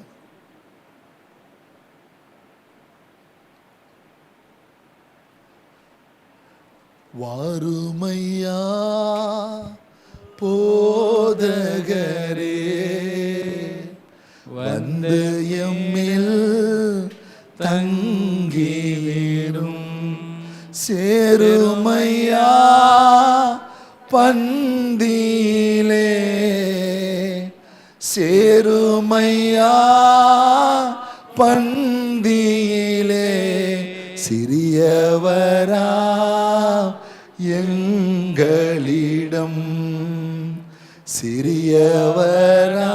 வாருமையா போதகரே வந்து எம்மில் தங்கிவிடும், சேருமையா பந்தியிலே, சேருமையா பந்தியிலே, சிறியவரா எங்களிடம், சிறியவரா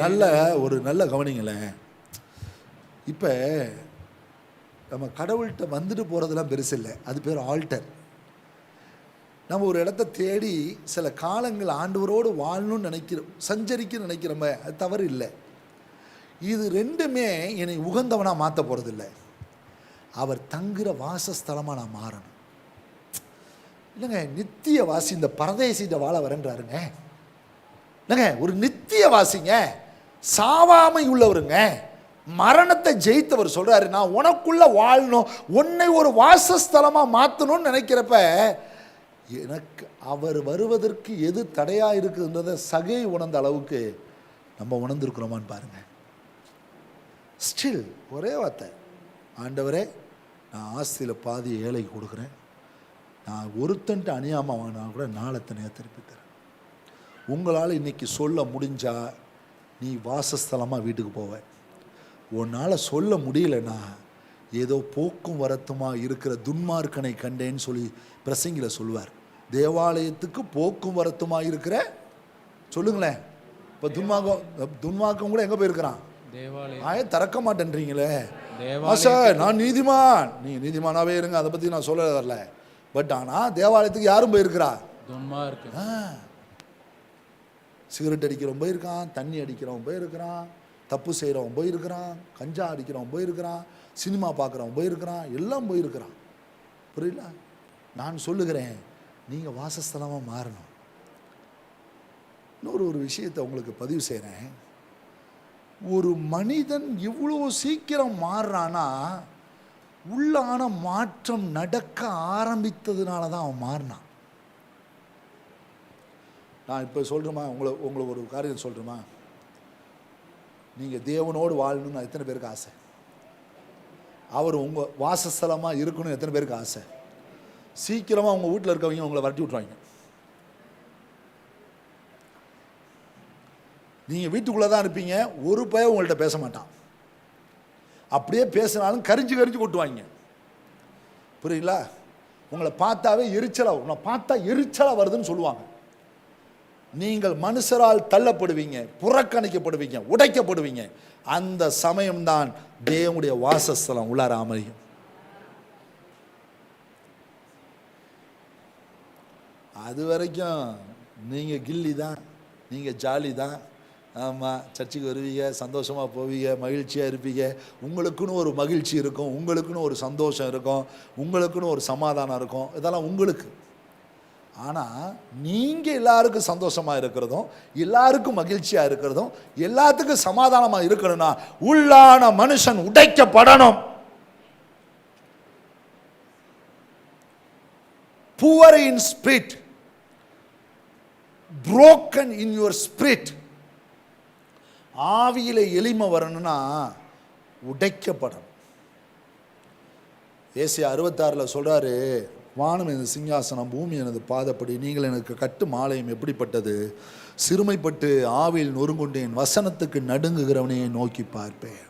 நல்ல ஒரு நல்ல கவனிங்களேன். இப்போ நம்ம கடவுள்கிட்ட வந்துட்டு போகிறதுலாம் பெருசு இல்லை, அது பேர் ஆல்டர். நம்ம ஒரு இடத்த தேடி சில காலங்கள் ஆண்டவரோடு வாழணும்னு நினைக்கிறோம், சஞ்சரிக்க நினைக்கிறோமே, அது தவறு இல்லை. இது ரெண்டுமே என்னை உகந்தவனாக மாற்ற போகிறதில்லை. அவர் தங்குற வாசஸ்தலமாக நான் மாறணும். இல்லைங்க, நித்திய வாசி இந்த பரதேசிட்ட வாழ வரேன்றாருங்க. என்னங்க ஒரு நித்தியவாசிங்க, சாவாமை உள்ளவருங்க, மரணத்தை ஜெயித்தவர் சொல்றாரு, நான் உனக்குள்ள வாழணும், உன்னை ஒரு வாசஸ்தலமா மாற்றணும்னு நினைக்கிறப்ப எனக்கு அவர் வருவதற்கு எது தடையா இருக்குன்றத சகை உணர்ந்த அளவுக்கு நம்ம உணர்ந்திருக்கிறோமான்னு பாருங்க. ஸ்டில் ஒரே வார்த்தை, ஆண்டவரே நான் ஆஸ்தியில் பாதி ஏழைக்கு கொடுக்குறேன், நான் ஒருத்தன்ட்டு அநியாயமாக வாங்கினா கூட நாளத்தனையாக திருப்பி தரேன். உங்களால் இன்னைக்கு சொல்ல முடிஞ்சா நீ வாசஸ்தலமாக வீட்டுக்கு போவ. உன்னால் சொல்ல முடியலன்னா ஏதோ போக்கும் வரத்துமா இருக்கிற துன்மார்க்கனை கண்டேன்னு சொல்லி பிரசங்கில சொல்வார். தேவாலயத்துக்கு போக்கும் வரத்துமா இருக்கிற, சொல்லுங்களேன், இப்போ துன்மார்க்கம் கூட எங்கே போயிருக்கிறான்? தேவாலயம் திறக்க மாட்டேன்றீங்களே சார், நான் நீதிமான், நீங்கள் நீதிமானாவே இருங்க, அதை பற்றி நான் சொல்ல வரல. பட் ஆனால் தேவாலயத்துக்கு யாரும் போயிருக்கிறா? சிகரெட் அடிக்கிறவன் போயிருக்கான், தண்ணி அடிக்கிறவன் போயிருக்கிறான், தப்பு செய்கிறவன் போயிருக்கிறான், கஞ்சா அடிக்கிறவன் போயிருக்கிறான், சினிமா பார்க்குறவன் போயிருக்கிறான், எல்லாம் போயிருக்கிறான். புரியல? நான் சொல்லுகிறேன், நீங்கள் வாசஸ்தலமாக மாறணும். இன்னொரு விஷயத்தை உங்களுக்கு பதிவு செய்கிறேன். ஒரு மனிதன் இவ்வளோ சீக்கிரம் மாறுறானா உள்ளான மாற்றம் நடக்க ஆரம்பித்ததுனால தான் அவன் மாறினான். நான் இப்போ சொல்கிறேமா, உங்களுக்கு ஒரு காரியம் சொல்கிறேமா, நீங்கள் தேவனோடு வாழணும்னு எத்தனை பேருக்கு ஆசை? அவர் உங்கள் வாசஸ்தலமாக இருக்கணும்னு எத்தனை பேருக்கு ஆசை? சீக்கிரமாக உங்கள் வீட்டில் இருக்கவங்க உங்களை வரட்டி விட்ருவாங்க. நீங்கள் வீட்டுக்குள்ளே தான் இருப்பீங்க, ஒரு பையன் உங்கள்கிட்ட பேச மாட்டான், அப்படியே பேசினாலும் கரிஞ்சு கொட்டுவாங்க. புரியுங்களா? உங்களை பார்த்தாவே எரிச்சலாக, உங்களை பார்த்தா எரிச்சலாக வருதுன்னு சொல்லுவாங்க. நீங்கள் மனுஷரால் தள்ளப்படுவீங்க, புறக்கணிக்கப்படுவீங்க, உடைக்கப்படுவீங்க. அந்த சமயம்தான் தேவனுடைய வாசஸ்தலம் உள்ளார அமையும். அது வரைக்கும் நீங்கள் கில்லி தான், நீங்கள் ஜாலி தான். ஆமாம், சர்ச்சுக்கு வருவீங்க, சந்தோஷமாக போவீங்க, மகிழ்ச்சியாக இருப்பீங்க. உங்களுக்குன்னு ஒரு மகிழ்ச்சி இருக்கும், உங்களுக்குன்னு ஒரு சந்தோஷம் இருக்கும், உங்களுக்குன்னு ஒரு சமாதானம் இருக்கும், இதெல்லாம் உங்களுக்கு. ஆனால் நீங்கள் எல்லாருக்கும் சந்தோஷமாக இருக்கிறதும், எல்லாருக்கும் மகிழ்ச்சியாக இருக்கிறதும், எல்லாத்துக்கும் சமாதானமாக இருக்கணும்னா உள்ளான மனுஷன் உடைக்கப்படணும். Poor in spirit, broken in your spirit. ஆவியில எளிமை வரணும்னா உடைக்கப்படணும். ஏசாயா 66 சொல்றாரு, வானம் எனது சிங்காசனம், பூமி எனது பாதப்படி, நீங்கள் எனக்கு கட்டு மாலையும் எப்படிப்பட்டது, சிறுமைப்பட்டு ஆவியில் நொறுங்குண்டேன், வசனத்துக்கு நடுங்குகிறவனே நோக்கி பார்ப்பேன்.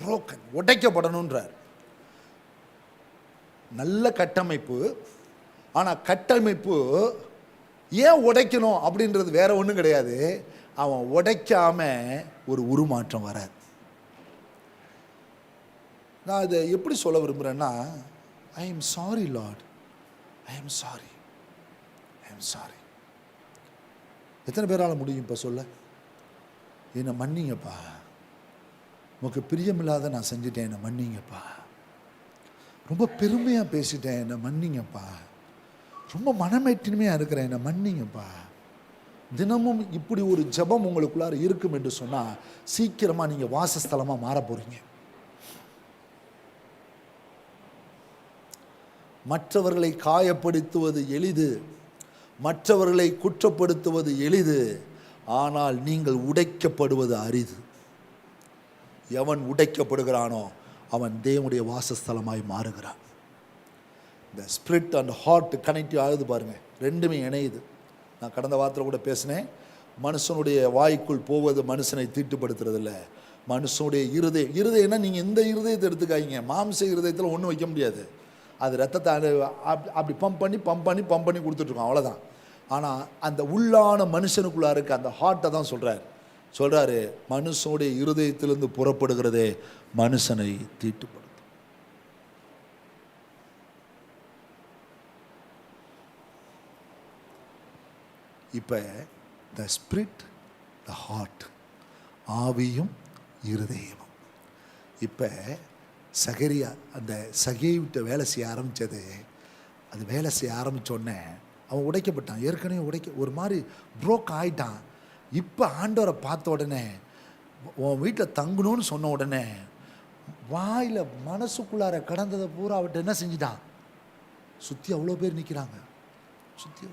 புரோக்கன் உடைக்கப்படணுன்றார். நல்ல கட்டமைப்பு, ஆனால் கட்டமைப்பு ஏன் உடைக்கணும் அப்படின்றது வேற ஒன்றும் கிடையாது. அவன் உடைக்காம ஒரு உருமாற்றம் வராது. நான் இதை எப்படி சொல்ல விரும்புகிறேன்னா, I am sorry Lord, I am sorry. எத்தனை பேரால் முடியும் இப்போ சொல்ல? என்னை மன்னிங்கப்பா, உனக்கு பிரியமில்லாத நான் செஞ்சுட்டேன், என்னை மன்னிங்கப்பா. ரொம்ப பெருமையாக பேசிட்டேன், என்னை மன்னிங்கப்பா. ரொம்ப மனமேட்டின்மையாக இருக்கிறேன், என்னை மன்னிங்கப்பா. தினமும் இப்படி ஒரு ஜெபம் உங்களுக்குள்ளார இருக்கும் என்று சொன்னால் சீக்கிரமாக நீங்கள் வாசஸ்தலமாக மாற போகிறீங்க. மற்றவர்களை காயப்படுத்துவது எளிது, மற்றவர்களை குற்றப்படுத்துவது எளிது, ஆனால் நீங்கள் உடைக்கப்படுவது அரிது. எவன் உடைக்கப்படுகிறானோ அவன் தேவனுடைய வாசஸ்தலமாய் மாறுகிறான். இந்த ஸ்பிரிட் அண்ட் ஹார்ட் கனெக்டிவ் ஆகுது பாருங்க, ரெண்டுமே இணையுது. நான் கடந்த வாரத்தில் கூட பேசினேன், மனுஷனுடைய வாய்க்குள் போவது மனுஷனை தீட்டுப்படுத்துறது இல்லை, மனுஷனுடைய இருதயம்னா நீங்கள் இந்த இருதயத்தை எடுத்துக்காதீங்க. மாம்ச இருதயத்தில் ஒன்றும் வைக்க முடியாது, அது ரத்தத்தை அப்படி பம்ப் பண்ணி கொடுத்துட்ருக்கோம், அவ்வளோதான். ஆனால் அந்த உள்ளான மனுஷனுக்குள்ளே இருக்க அந்த ஹார்ட்டை தான் சொல்கிறாரு, மனுஷனுடைய இருதயத்திலிருந்து புறப்படுகிறதே மனுஷனை தீட்டுப்படுத்தும். இப்போ த ஸ்பிரிட், த ஹார்ட், ஆவியும் இருதயமும். இப்போ சகரியா அந்த சகைவிட்ட வேலை செய்ய ஆரம்பித்தது, அது வேலை செய்ய ஆரம்பித்தோடனே அவன் உடைக்கப்பட்டான், ஏற்கனவே ஒரு மாதிரி ப்ரோக் ஆயிட்டான். இப்போ ஆண்டவரை பார்த்த உடனே, உன் வீட்டில் தங்கணும்னு சொன்ன உடனே வாயில் மனசுக்குள்ளார கடந்ததை பூரா அவட்ட என்ன செஞ்சிட்டான், சுற்றி அவ்வளோ பேர் நிற்கிறாங்க. சுற்றி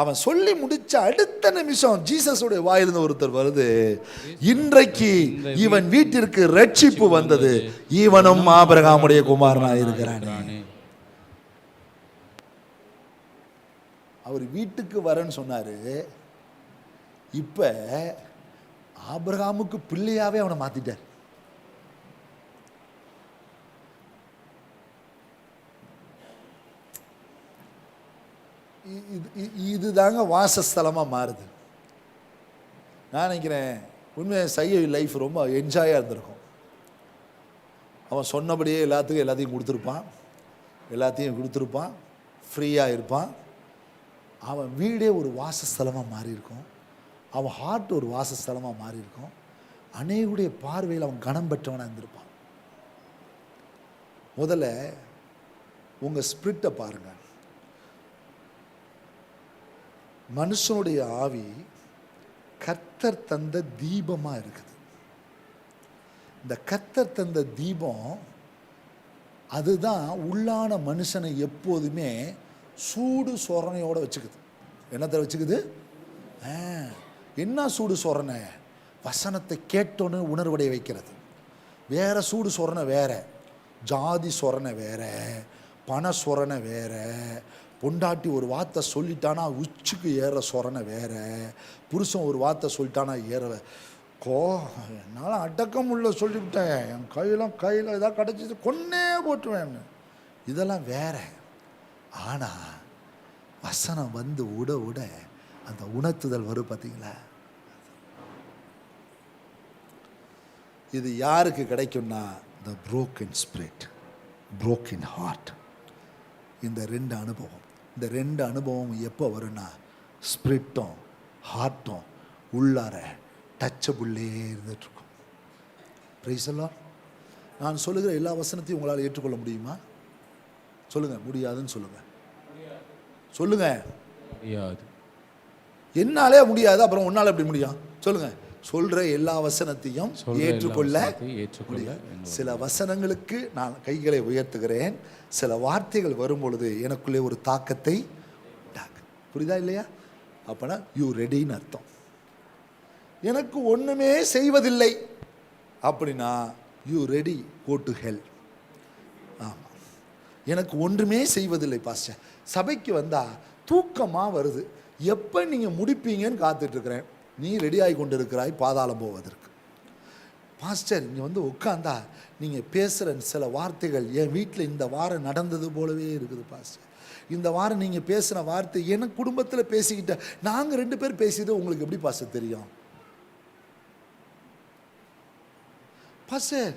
அவன் சொல்லி முடிச்ச அடுத்த நிமிஷம் ஜீசஸுடைய வாயிலிருந்து ஒருத்தர் வருது, இன்றைக்கு இவன் வீட்டிற்கு ரட்சிப்பு வந்தது, இவனும் ஆபிரகாமுடைய குமாரனாக இருக்கிறான். அவர் வீட்டுக்கு வரேன்னு சொன்னாரு, இப்ப ஆபிரகாமுக்கு பிள்ளையாவே அவனை மாத்திட்டார். இதுதாங்க வாசஸ்தலமா மாறுது. நான் நினைக்கிறேன் உண்மையாக சைய லைஃப் ரொம்ப என்ஜாயாக இருந்திருக்கும். அவன் சொன்னபடியே எல்லாத்தையும் கொடுத்துருப்பான், ஃப்ரீயாக இருப்பான். அவன் வீடே ஒரு வாசஸ்தலமாக மாறி இருக்கும், அவன் ஹார்ட் ஒரு வாசஸ்தலமாக மாறி இருக்கும். அநேகுடைய பார்வையில் அவன் கனம் பெற்றவனாக இருந்திருப்பான். முதல்ல உங்கள் ஸ்பிரிட்டை பாருங்கள். மனுஷனுடைய ஆவி கர்த்தர் தந்த தீபமாக இருக்குது. இந்த கர்த்தர் தந்த தீபம் அதுதான் உள்ளான மனுஷனை எப்போதுமே சூடு சொரணையோடு வச்சுக்குது. என்னத்தை வச்சுக்குது? என்ன சூடு சொரணை? வசனத்தை கேட்டோன்னு உணர்வடைய வைக்கிறது. வேற சூடு சொரணை வேற, ஜாதி சொரணை வேற, பண சொரணை வேற, பொண்டாட்டி ஒரு வார்த்தை சொல்லிட்டானா உச்சிக்கு ஏற சொரணை வேற, புருஷன் ஒரு வார்த்தை சொல்லிட்டானா ஏற என்னால் அடக்கம் உள்ள சொல்லிவிட்டேன், என் கையில் ஏதாவது கிடச்சிது கொன்னே போட்டுவேன், இதெல்லாம் வேற. ஆனால் வசனம் வந்து விட அந்த உணர்த்துதல் வரும் பார்த்தீங்களா? இது யாருக்கு கிடைக்கும்னா, the broken spirit, broken heart. இந்த ரெண்டு அனுபவம் எப்போ வரும்னா, ஸ்பிரிட்டும் ஹார்ட்டும் உள்ளார டச்சபுள்ளே இருந்துகிட்ருக்கும். Praise the Lord. நான் சொல்லுகிற எல்லா வசனத்தையும் உங்களால் ஏற்றுக்கொள்ள முடியுமா? சொல்லுங்கள். முடியாதுன்னு சொல்லுங்கள். முடியாது. என்னாலே முடியாது, அப்புறம் உன்னால் எப்படி முடியும்? சொல்லுங்கள். சொல்கிற எல்லா வசனத்தையும் ஏற்றுக்கொள்ள சில வசனங்களுக்கு நான் கைகளை உயர்த்துகிறேன். சில வார்த்தைகள் வரும் பொழுது எனக்குள்ளே ஒரு தாக்கத்தை புரியுதா இல்லையா? அப்பனா யூ ரெடின்னு அர்த்தம். எனக்கு ஒன்றுமே செய்வதில்லை அப்படின்னா you ready go to hell. ஆமாம், எனக்கு ஒன்றுமே செய்வதில்லை பாஸ்டர், சபைக்கு வந்தால் தூக்கமாக வருது, எப்போ நீங்கள் முடிப்பீங்கன்னு காத்துட்ருக்கிறேன். நீ ரெடியாகி கொண்டு இருக்கிறாய் பாதாளம் போவதற்கு. பாஸ்டர் இங்கே வந்து உட்காந்தா நீங்கள் பேசுகிற சில வார்த்தைகள் என் வீட்டில் இந்த வாரம் நடந்தது போலவே இருக்குது பாஸ்டர். இந்த வாரம் நீங்கள் பேசுகிற வார்த்தை எனக்கு குடும்பத்தில் பேசிக்கிட்ட, நாங்கள் 2 பேர் பேசிட்டு உங்களுக்கு எப்படி பாஸ்டர் தெரியும்? பாஸ்டர்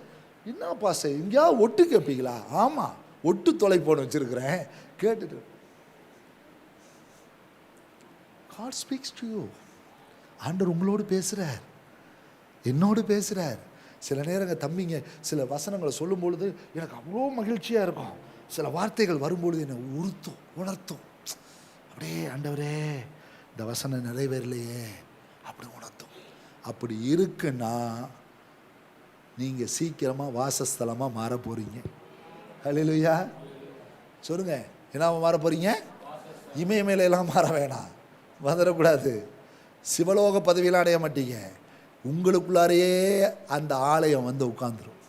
என்ன பாஸ்டர் எங்கேயாவது ஒட்டு கேட்பீங்களா? ஆமாம், ஒட்டு தொலைபோன் வச்சுருக்கிறேன், கேட்டுட்டு. God speaks to you. ஆண்டவர் உங்களோடு பேசுகிறார், என்னோடு பேசுகிறார். சில நேரங்கள் தம்பிங்க சில வசனங்களை சொல்லும் பொழுது எனக்கு அவ்வளோ மகிழ்ச்சியாக இருக்கும். சில வார்த்தைகள் வரும்பொழுது என்னை உணர்த்தும். அப்படியே ஆண்டவரே இந்த வசனம் நிறைவேறலையே அப்படி உணர்த்தும். அப்படி இருக்குன்னா நீங்கள் சீக்கிரமாக வாசஸ்தலமாக மாற போகிறீங்க. ஹல்லேலூயா சொல்லுங்க. என்ன மாற போகிறீங்க? இமயமேலாம் மாற வேணாம், வந்துடக்கூடாது. சிவலோக பதவியெல்லாம் அடைய மாட்டீங்க. உங்களுக்குள்ளாரையே அந்த ஆலயம் வந்து உட்கார்ந்துரும்.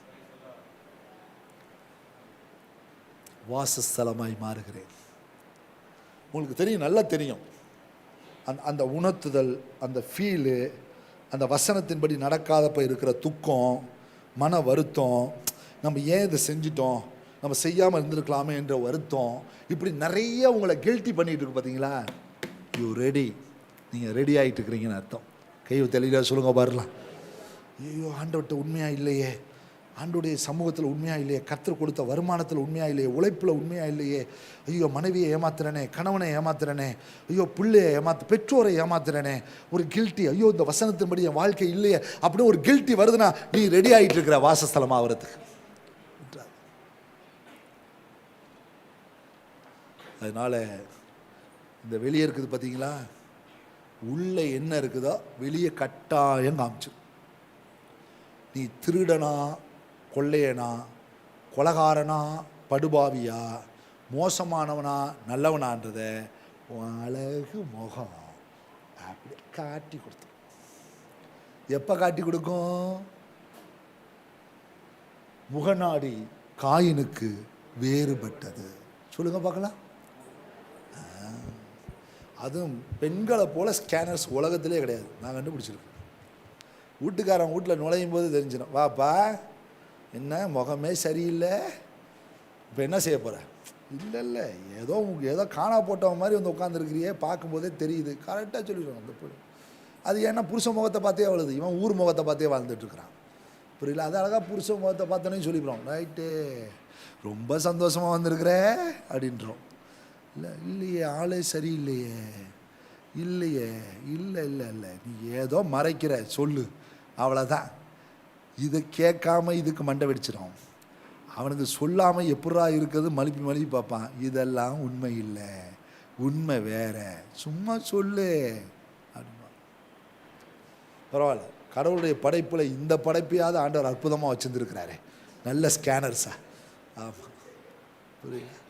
வாசஸ்தலமாய் மாறுகிறேன். உங்களுக்கு தெரியும், நல்லா தெரியும். அந்த உணர்த்துதல், அந்த ஃபீலு, அந்த வசனத்தின்படி நடக்காதப்ப இருக்கிற துக்கம், மன வருத்தம், நம்ம ஏன் இதை செஞ்சிட்டோம், நம்ம செய்யாமல் இருந்திருக்கலாமே என்ற வருத்தம், இப்படி நிறைய உங்களை கில்ட்டி பண்ணிட்டு இருக்கு பார்த்தீங்களா? யூ ரெடி, நீங்கள் ரெடி ஆகிட்டு இருக்கிறீங்கன்னு அர்த்தம். கை தெளிவாக சொல்லுங்க பாருலாம். ஐயோ ஆண்டவர்கிட்ட உண்மையாக இல்லையே, ஆண்டோடைய சமூகத்தில் உண்மையாக இல்லையே, கர்த்தர் கொடுத்த வருமானத்தில் உண்மையாக இல்லையே, உழைப்பில் உண்மையாக இல்லையே, ஐயோ மனைவியை ஏமாத்துறனே, கணவனை ஏமாத்துறனே, ஐயோ பிள்ளையை பெற்றோரை ஏமாத்துறனே, ஒரு கில்ட்டி. ஐயோ இந்த வசனத்தின்படி என் வாழ்க்கை இல்லையே அப்படின்னு ஒரு கில்ட்டி வருதுன்னா நீ ரெடி ஆகிட்டு இருக்கிற வாசஸ்தலம் ஆகிறதுக்கு. அதனால் இந்த வெளியே இருக்குது பார்த்தீங்களா, உள்ளே என்ன இருக்குதோ வெளியே கட்டாயம் காமிச்சு. நீ திருடனா, கொள்ளையனா, கொலகாரனா, படுபாவியா, மோசமானவனா, நல்லவனான்றத அழகு முகம் அப்படி காட்டி கொடுத்து. எப்போ காட்டி கொடுக்கும்? முகநாடி காயினுக்கு வேறுபட்டது. சொல்லுங்க பார்க்கலாம். அதுவும் பெண்களை போல ஸ்கேனர்ஸ் உலகத்திலே கிடையாது. நான் கண்டுபிடிச்சிருக்கேன். வீட்டுக்காரன் வீட்டில் நுழையும் போது தெரிஞ்சிடும், வாப்பா என்ன முகமே சரியில்லை, இப்போ என்ன செய்ய போகிற? இல்லை இல்லை, ஏதோ காணா போட்டவன் மாதிரி வந்து உட்காந்துருக்கிறியே, பார்க்கும்போதே தெரியுது. கரெக்டாக சொல்லிடுவான் அந்த பொண்ணு. அது ஏன்னா புருஷ முகத்தை பார்த்தே அவ்வளோது, இவன் ஊர் முகத்தை பார்த்தே வாழ்ந்துட்டுருக்கிறான். புரியல? அது அழகாக புருஷ முகத்தை பார்த்தோன்னே சொல்லிடுறோம், ரைட்டு ரொம்ப சந்தோஷமாக வந்திருக்கிற அப்படின்றோம். இல்லை இல்லையே, ஆளே சரியில்லையே, இல்லையே, இல்லை இல்லை இல்லை, நீ ஏதோ மறைக்கிற சொல்லு, அவ்வளோதான். இதை கேட்காம இதுக்கு மண்டை வெடிச்சிடும். அவனுக்கு சொல்லாமல் எப்படா இருக்கிறது மழுப்பி மழுப்பி பார்ப்பான். இதெல்லாம் உண்மை இல்லை, உண்மை வேற, சும்மா சொல்லு அப்படிமா. பரவாயில்ல, கடவுளுடைய படைப்பில் இந்த படைப்பையாவது ஆண்டவர் அற்புதமாக வச்சுருந்துருக்கிறாரு. நல்ல ஸ்கேனர்ஸா. ஆமாம், புரியுது.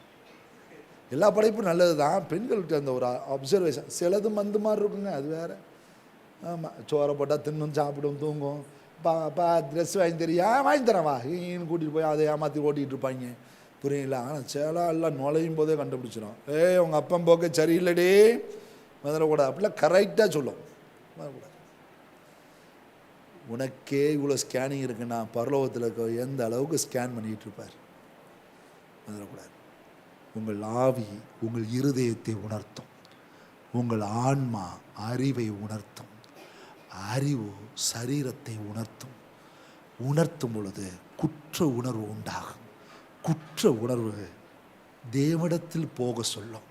எல்லா படைப்பும் நல்லது தான். பெண்கள்கிட்ட அந்த ஒரு அப்சர்வேஷன் சிலது மந்து மாதிரி இருக்குங்க, அது வேறு. ஆமாம், சோறை போட்டால் தின்னும் சாப்பிடும் தூங்கும். பா ட்ரெஸ் வாங்கி தெரியா, வாங்கி தரேன் வா ஈன்னு கூட்டிகிட்டு போய் அதை ஏமாற்றி ஓட்டிகிட்டு இருப்பாங்க. புரியுங்களா? ஆனால் சேலா எல்லாம் நுழையும் போதே கண்டுபிடிச்சிடும். உங்கள் அப்பன் போக்க சரியில்லடி முதல்ல கூட அப்படிலாம் கரெக்டாக சொல்லும். கூட உனக்கே இவ்வளோ ஸ்கேனிங் இருக்குன்னா பரலோகத்தில் இருக்க எந்த அளவுக்கு ஸ்கேன் பண்ணிகிட்டு இருப்பார். முதல்ல உங்கள் ஆவி உங்கள் இருதயத்தை உணர்த்தும், உங்கள் ஆன்மா அறிவை உணர்த்தும், அறிவு சரீரத்தை உணர்த்தும். உணர்த்தும் பொழுது குற்ற உணர்வு உண்டாகும். குற்ற உணர்வு தேவனிடத்தில் போக சொல்லும்.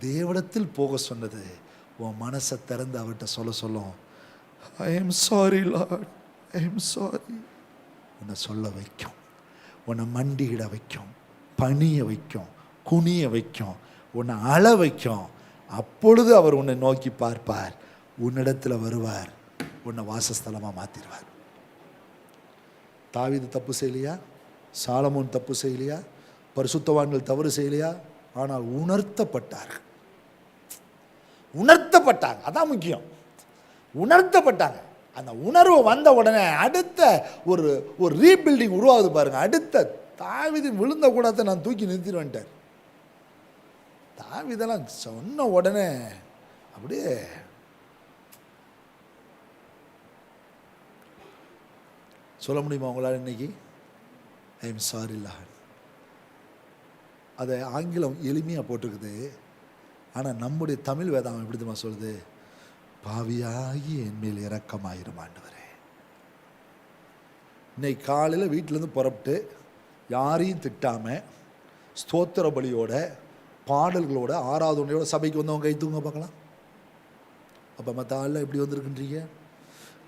தேவனிடத்தில் போக சொன்னது உன் மனசை திறந்து அவர்கிட்ட சொல்லும், ஐ am sorry Lord, I am sorry. உன்னை சொல்ல வைக்கும், உன்னை மண்டியிட வைக்கும், பணிய வைக்கும், குனிய வைக்கும், உன்னை அழ வைக்கும். அப்பொழுது அவர் உன்னை நோக்கி பார்ப்பார், உன்னிடத்தில் வருவார், உன்னை வாசஸ்தலமாக மாற்றிடுவார். தாவீது தப்பு செய்யலையா? சாலமோன் தப்பு செய்யலையா? பரிசுத்தவான்கள் தவறு செய்யலையா? ஆனால் உணர்த்தப்பட்டார்கள். உணர்த்தப்பட்டாங்க, அதான் முக்கியம். உணர்த்தப்பட்டாங்க. அந்த உணர்வு வந்த உடனே அடுத்த ஒரு ரீபில்டிங் உருவாகுது பாருங்க. அடுத்த தாவீது விழுந்த கூடத்தை நான் தூக்கி நிறுத்திடுவேன்ட்டார். தாவீதெல்லாம் சொன்ன உடனே அப்படியே சொல்ல முடியுமா உங்களால் இன்னைக்கு? ஐ எம் சாரி லார்ட். அதை ஆங்கிலம் எளிமையாக போட்டிருக்குது. ஆனால் நம்முடைய தமிழ் வேதாகம் எப்படி தெரியுமா சொல்லுது? பாவியாகி என் மேல் இரக்கமாயிரும் ஆண்டவரே. இன்னைக்கு காலையில் வீட்டிலேருந்து புறப்பட்டு யாரையும் திட்டாமல் ஸ்தோத்திர பலியோட பாடல்களோட ஆராதனையோட சபைக்கு வந்தவங்க கை தூங்க பார்க்கலாம். அப்போ மற்ற ஆளில் எப்படி வந்திருக்குன்றீங்க?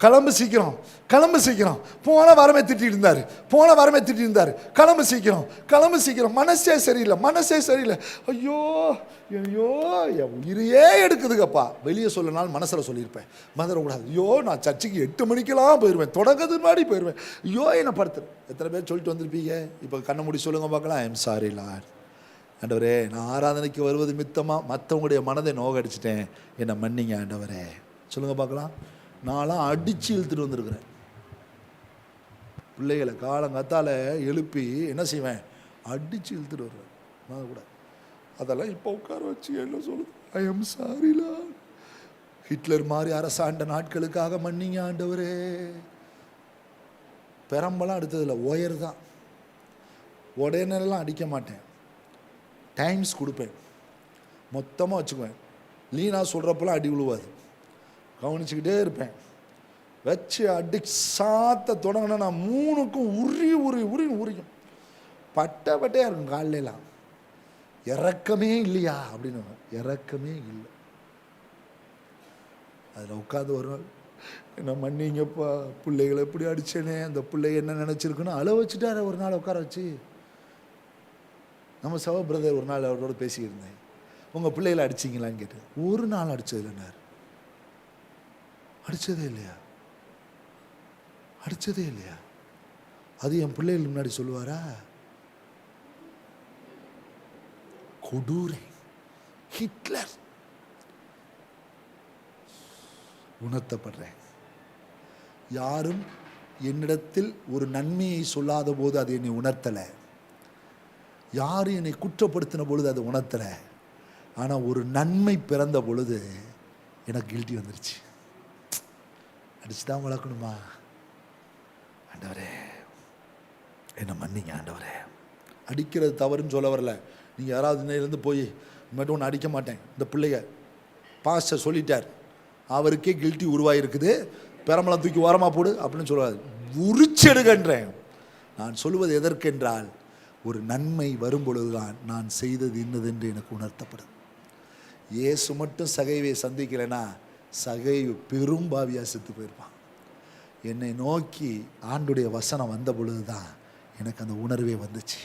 கிளம்பு சீக்கிரம், கிளம்பு சீக்கிரம், போன வாரமே திட்டிட்டு இருந்தார், போன வாரமே திட்டிட்டு இருந்தார், கிளம்பு சீக்கிரம், கிளம்பு சீக்கிரம், மனசே சரியில்லை, மனசே சரியில்லை, ஐயோ ஐயோ என் உயிரையே எடுக்குதுங்கப்பா. வெளியே சொல்லனாலும் மனசில் சொல்லியிருப்பேன், மதரக்கூடாது. ஐயோ நான் சர்ச்சுக்கு 8 மணிக்கெல்லாம் போயிடுவேன், தொடங்கிறது முன்னாடி போயிடுவேன், ஐயோ என்னை படுத்து. எத்தனை பேர் சொல்லிட்டு வந்திருப்பீங்க? இப்போ கண்ணை மூடி சொல்லுங்க பார்க்கலாம், ஐ எம் சாரி லார்ட். ஆண்டவரே, நான் ஆராதனைக்கு வருவது மித்தமாக மற்றவங்களுடைய மனதை நோகடிச்சிட்டேன், என்னை மன்னிங்க ஆண்டவரே. சொல்லுங்க பார்க்கலாம். நான்லாம் அடித்து இழுத்துட்டு வந்திருக்கிறேன். பிள்ளைகளை காலங்காத்தால் எழுப்பி என்ன செய்வேன்? அடித்து இழுத்துட்டு வருவேன். நான் கூட அதெல்லாம் இப்போ உட்கார வச்சு என்ன சொல்லுது? I am சாரிலா. ஹிட்லர் மாதிரி அரசாண்ட நாட்களுக்காக மன்னிங்க ஆண்டவரே. பெரம்பெல்லாம் அடுத்ததில்லை, ஒயர் தான். உடனெல்லாம் அடிக்க மாட்டேன், டைம்ஸ் கொடுப்பேன், மொத்தமாக வச்சுக்குவேன். லீனா சொல்கிறப்பெல்லாம் அடி விழுவாது, கவனிச்சுக்கிட்டே இருப்பேன். வச்சு அடி சாத்த தொடங்கினா நான் 3க்கும் உரிக்கும். பட்டையாக இருக்கும் காலையிலாம். இறக்கமே இல்லையா அப்படின்னு, இறக்கமே இல்லை. அதில் உட்காந்து ஒரு நாள், என்ன மன்னிங்கப்பா, பிள்ளைகளை எப்படி அடித்தேனே, அந்த பிள்ளை என்ன நினச்சிருக்குன்னு அழ வச்சுட்டாரு. ஒரு நாள் உட்கார வச்சு நம்ம சவ பிரதர் ஒரு நாள் அவரோட பேசியிருந்தேன். உங்கள் பிள்ளைகளை அடிச்சிங்களான்னு கேட்டேன். ஒரு நாள் அடிச்சது இல்லைன்னாரு. அடித்ததே இல்லையா? அடித்ததே இல்லையா? அது என் பிள்ளைகள் முன்னாடி சொல்லுவாரா? கொடூரை, ஹிட்லர். உணர்த்தப்படுறேன். யாரும் என்னிடத்தில் ஒரு நன்மையை சொல்லாத போது அது என்னை உணர்த்தலை. யாரும் என்னை குற்றப்படுத்தின பொழுது அது உணர்த்தலை. ஆனால் ஒரு நன்மை பிறந்த பொழுது எனக்கு கில்ட்டி வந்துருச்சு. அடிச்சுதான் வளர்க்கணுமா? ஆண்டவரே என்னை மன்னிங்க ஆண்டவரே. அடிக்கிறது தவறுன்னு சொல்ல வரல. நீங்கள் யாராவது இன்னையிலேருந்து போய் மட்டும் ஒன்று அடிக்க மாட்டேன், இந்த பிள்ளைங்க பாஸ்டர் சொல்லிட்டார், அவருக்கே கில்ட்டி உருவாகிருக்குது, பெரம்பலம் தூக்கி ஓரமாக போடு அப்படின்னு சொல்லுவார். உரிச்செடுகின்றேன். நான் சொல்லுவது எதற்கென்றால், ஒரு நன்மை வரும் பொழுதுதான் நான் செய்தது இன்னதென்று எனக்கு உணர்த்தப்படும். இயேசு மட்டும் சகைவை சந்திக்கலைன்னா சகைவு பெரும் பாவியாக செத்து போயிருப்பான். என்னை நோக்கி ஆண்டுடைய வசனம் வந்த பொழுது தான் எனக்கு அந்த உணர்வே வந்துச்சு.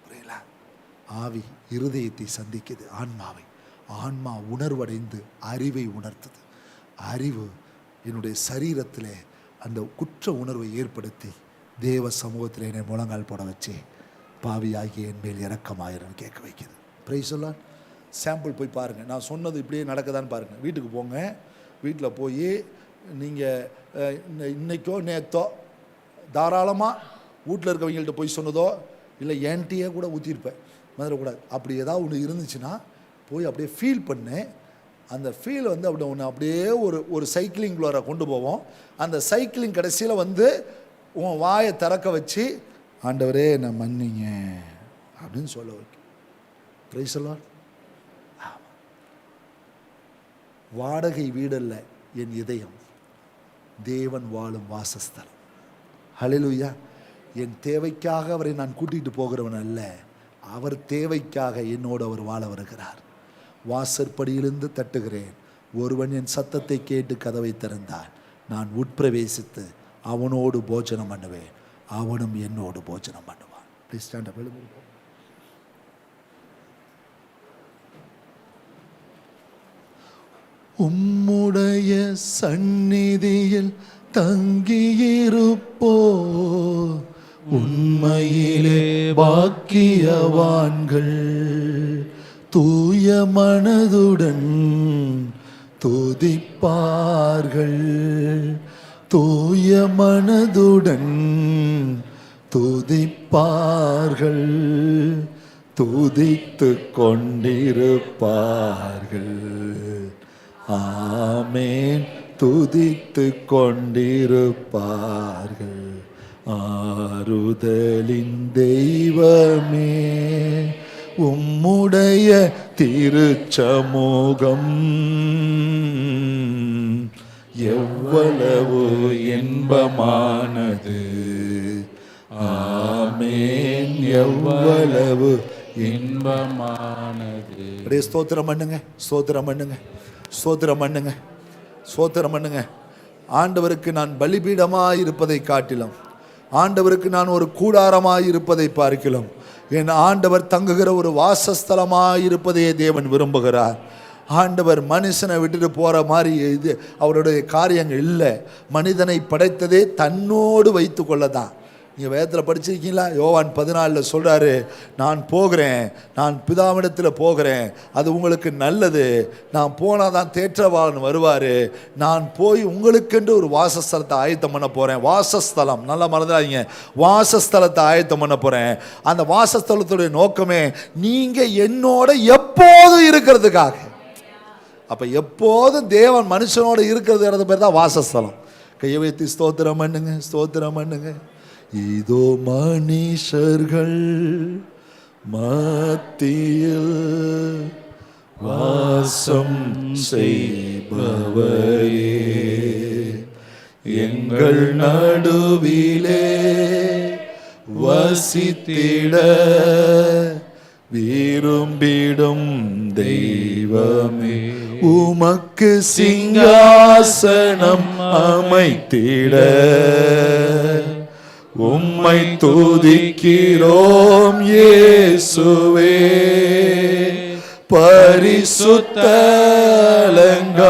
புரியல? ஆவி இருதயத்தை சந்திக்குது, ஆன்மாவை. ஆன்மா உணர்வடைந்து அறிவை உணர்த்துது. அறிவு என்னுடைய சரீரத்தில் அந்த குற்ற உணர்வை ஏற்படுத்தி தேவ சமூகத்தில் என்னை முழங்கால் போட வச்சு பாவியாகிய என் மேல் இரக்கமாயிரன்னு கேட்க வைக்குது. பிரைஸ் சொல்லான். சாம்பிள் போய் பாருங்கள். நான் சொன்னது இப்படியே நடக்குதான்னு பாருங்கள். வீட்டுக்கு போங்க. வீட்டில் போய் நீங்கள் இன்னைக்கோ நேற்றோ தாராளமாக வீட்டில் இருக்கவங்கள்ட்ட போய் சொன்னதோ இல்லை ஏன்ட்டியே கூட ஊற்றிருப்பேன், மறந்துடக்கூடாது. அப்படி ஏதாவது ஒன்று இருந்துச்சுன்னா போய் அப்படியே ஃபீல் பண்ணு. அந்த ஃபீல் அப்படி ஒன்று அப்படியே ஒரு சைக்கிளிங்குள்ளார கொண்டு போவோம். அந்த சைக்கிளிங் கடைசியில் உன் வாயை திறக்க வச்சு ஆண்டவரே நான் மன்னிங்க அப்படின்னு சொல்ல வைக்கும். Praise the Lord. வாடகை வீடல்ல என் இதயம், தேவன் வாழும் வாசஸ்தலம். ஹல்லேலூயா. என் தேவைக்காக அவரை நான் கூட்டிகிட்டு போகிறவன் அல்ல, அவர் தேவைக்காக என்னோடு அவர் வாழ வருகிறார். வாசற்படியிலிருந்து தட்டுகிறேன், ஒருவன் என் சத்தத்தை கேட்டு கதவை திறந்தான், நான் உட்பிரவேசித்து அவனோடு போஜனம் பண்ணுவேன், அவனும் என்னோடு போஜனம் பண்ணுவான். Please stand up. உம்முடைய சந்நிதியில் தங்கியிருப்போ உண்மையிலே பாக்கியவான்கள், தூய மனதுடன் துதிப்பார்கள், தூய மனதுடன் துதிப்பார்கள், துதித்து கொண்டிருப்பார்கள். ஆமேன். துதித்து கொண்டிருப்பார்கள். ஆறுதலின் தெய்வமே, உம்முடைய திருச்சமூகம் எவ்வளவு இன்பமானது. ஆமேன். எவ்வளவு இன்பமானது. அப்படியே ஸ்தோத்திரம் பண்ணுங்க, ஸ்தோத்திரம் பண்ணுங்க, ஸ்தோத்திரம் பண்ணுங்க, ஸ்தோத்திரம் பண்ணுங்க. ஆண்டவருக்கு நான் பலிபீடமாய் இருப்பதை காட்டிலும், ஆண்டவருக்கு நான் ஒரு கூடாரமாய் இருப்பதை பார்க்கலாம், என் ஆண்டவர் தங்குகிற ஒரு வாசஸ்தலமாய் இருப்பதையே தேவன் விரும்புகிறார். ஆண்டவர் மனுஷனை விட்டுட்டு போகிற மாதிரி இது அவருடைய காரியங்கள் இல்லை. மனிதனை படைத்ததே தன்னோடு வைத்து கொள்ளதான். நீங்கள் வேதத்தில் படிச்சிருக்கீங்களா? யோவான் 14 சொல்கிறாரு, நான் போகிறேன், நான் பிதாவிடத்தில் போகிறேன், அது உங்களுக்கு நல்லது, நான் போனால் தான் தேற்றவாளன் வருவார், நான் போய் உங்களுக்கென்று ஒரு வாசஸ்தலத்தை ஆயத்தம் பண்ண போகிறேன். வாசஸ்தலம் நல்லா மறந்துடாதீங்க, வாசஸ்தலத்தை ஆயத்தம் பண்ண போகிறேன். அந்த வாசஸ்தலத்துடைய நோக்கமே நீங்கள் என்னோட எப்போதும் இருக்கிறதுக்காக. அப்போ எப்போதும் தேவன் மனுஷனோடு இருக்கிறது பேர் தான் வாசஸ்தலம். கையை வைத்து ஸ்தோத்திரம் பண்ணுங்க, ஸ்தோத்திரம் பண்ணுங்க. இதோ மனுஷர்கள் மத்தியில் வாசம் செய்பவரே, எங்கள் நடுவிலே வசித்திட விரும்பிடும் தெய்வமே, உமக்கு சிங்காசனம் அமைத்திட உம்மை துதிக்கிறோம் இயேசுவே. பரிசுத்த அலங்காரத்துடனே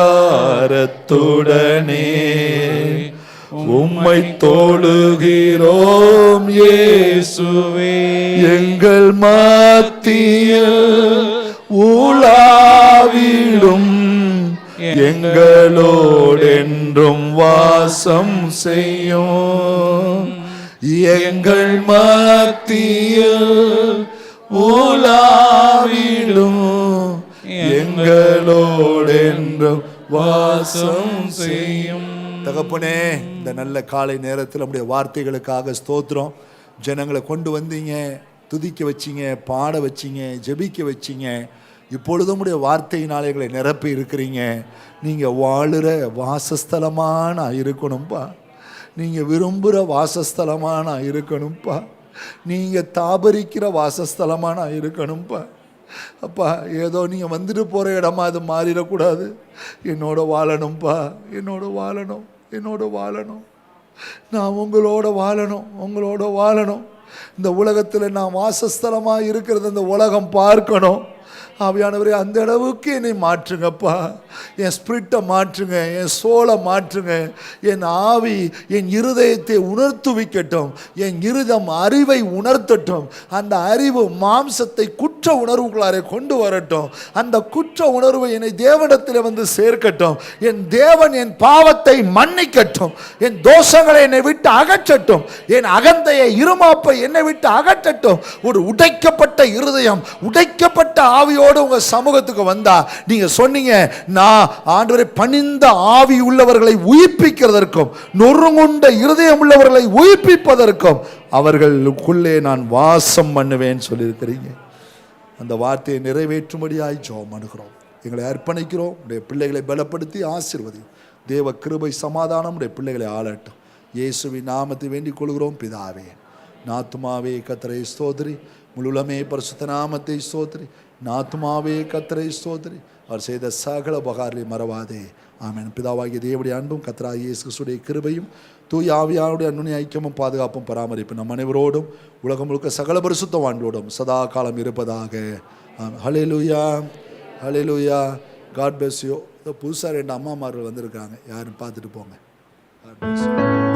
உம்மை தொழுகிறோம் இயேசுவே. எங்கள் மத்தியில் உலாவிடும் எங்களோடென்றும் வாசம் செய்யும். எங்கள் மத்தியில் உலாவிடும் எங்களோடென்றும் வாசம் செய்யும். தகப்பனே, இந்த நல்ல காலை நேரத்தில் நம்முடைய வார்த்தைகளுக்காக ஸ்தோத்திரம். ஜனங்களை கொண்டு வந்தீங்க, துதிக்க வச்சிங்க, பாட வச்சிங்க, ஜெபிக்க வச்சிங்க. இப்பொழுதும் உடைய வார்த்தையினாலே எங்களை நிரப்பி இருக்கிறீங்க. நீங்கள் வாழுற வாசஸ்தலமாக நான் இருக்கணும்ப்பா. நீங்கள் விரும்புகிற வாசஸ்தலமாக நான் இருக்கணும்ப்பா. நீங்கள் தாபரிக்கிற வாசஸ்தலமாக நான் இருக்கணும்ப்பா. அப்பா, ஏதோ நீங்கள் வந்துட்டு போகிற இடமா அது மாறிடக்கூடாது. என்னோட வாழணும்ப்பா, என்னோட வாழணும், என்னோட வாழணும். நான் உங்களோட வாழணும், உங்களோட வாழணும். இந்த உலகத்தில் நான் வாசஸ்தலமாக இருக்கிறது இந்த உலகம் பார்க்கணும். ஆவியானவரே, அந்த அளவுக்கு என்னை மாற்றுங்கப்பா. என் ஸ்பிரிட்டை மாற்றுங்க, என் சோலை மாற்றுங்க. என் ஆவி என் இருதயத்தை உணர்த்துவிக்கட்டும். என் இருதம் அறிவை உணர்த்தட்டும். அந்த அறிவு மாம்சத்தை குற்ற உணர்வுகளாரை கொண்டு வரட்டும். அந்த குற்ற உணர்வு என்னை தேவனிடத்தில் வந்து சேர்க்கட்டும். என் தேவன் என் பாவத்தை மன்னிக்கட்டும். என் தோஷங்களை என்னை விட்டு அகற்றட்டும். என் அகந்தையை இருமாப்பை என்னை விட்டு அகற்றட்டும். ஒரு உடைக்கப்பட்ட இருதயம், உடைக்கப்பட்ட ஆவியோடு உங்க சமூகத்துக்கு வந்தா நீங்க சொன்னீங்க, நான் ஆண்டவரே பணிந்த ஆவி உள்ளவர்களை உயிர்ப்பிக்கிறதற்கும் நொறுங்குண்ட இருதயம் உள்ளவர்களை உயிர்ப்பிப்பதற்கும் அவர்களுக்குள்ளே நான் வாசம் பண்ணுவேன் சொல்லியிருக்கிறீங்க. அந்த வார்த்தையை நிறைவேற்றும்படியாய் ஜெபம் பண்ணுகிறோம். எங்களை அர்ப்பணிக்கிறோம். உடைய பிள்ளைகளை பலப்படுத்தி ஆசீர்வதியும். தேவ கிருபை சமாதானம் உடைய பிள்ளைகளை ஆளட்டும். இயேசுவின் நாமத்தை வேண்டிக் கொள்கிறோம் பிதாவே. நாத்துமாவே கர்த்தரை ஸ்தோத்திரி, முழுலமே பரிசுத்த நாமத்தை ஸ்தோத்திரி. நாத்துமாவே கர்த்தரை ஸ்தோத்திரி, அவர் செய்த சகல உபகாரங்களை மறவாதே. ஆமென். பிதாவாகிய தேவனுடைய அன்பும் கர்த்தராகிய இயேசு கிறிஸ்துவின் கிருபையும் தூய ஆவியானுடைய அன்னுடைய ஐக்கியமும் பாதுகாப்பும் பராமரிப்பும் நம் அனைவரோடும் உலகம் முழுக்க சகல பரிசுத்தவான்களோடும் சதா காலம் இருப்பதாக. Hallelujah, hallelujah. God bless you. புதுசாக 2 அம்மாமார்கள் வந்திருக்காங்க, யாரும் பார்த்துட்டு போங்க. God bless you.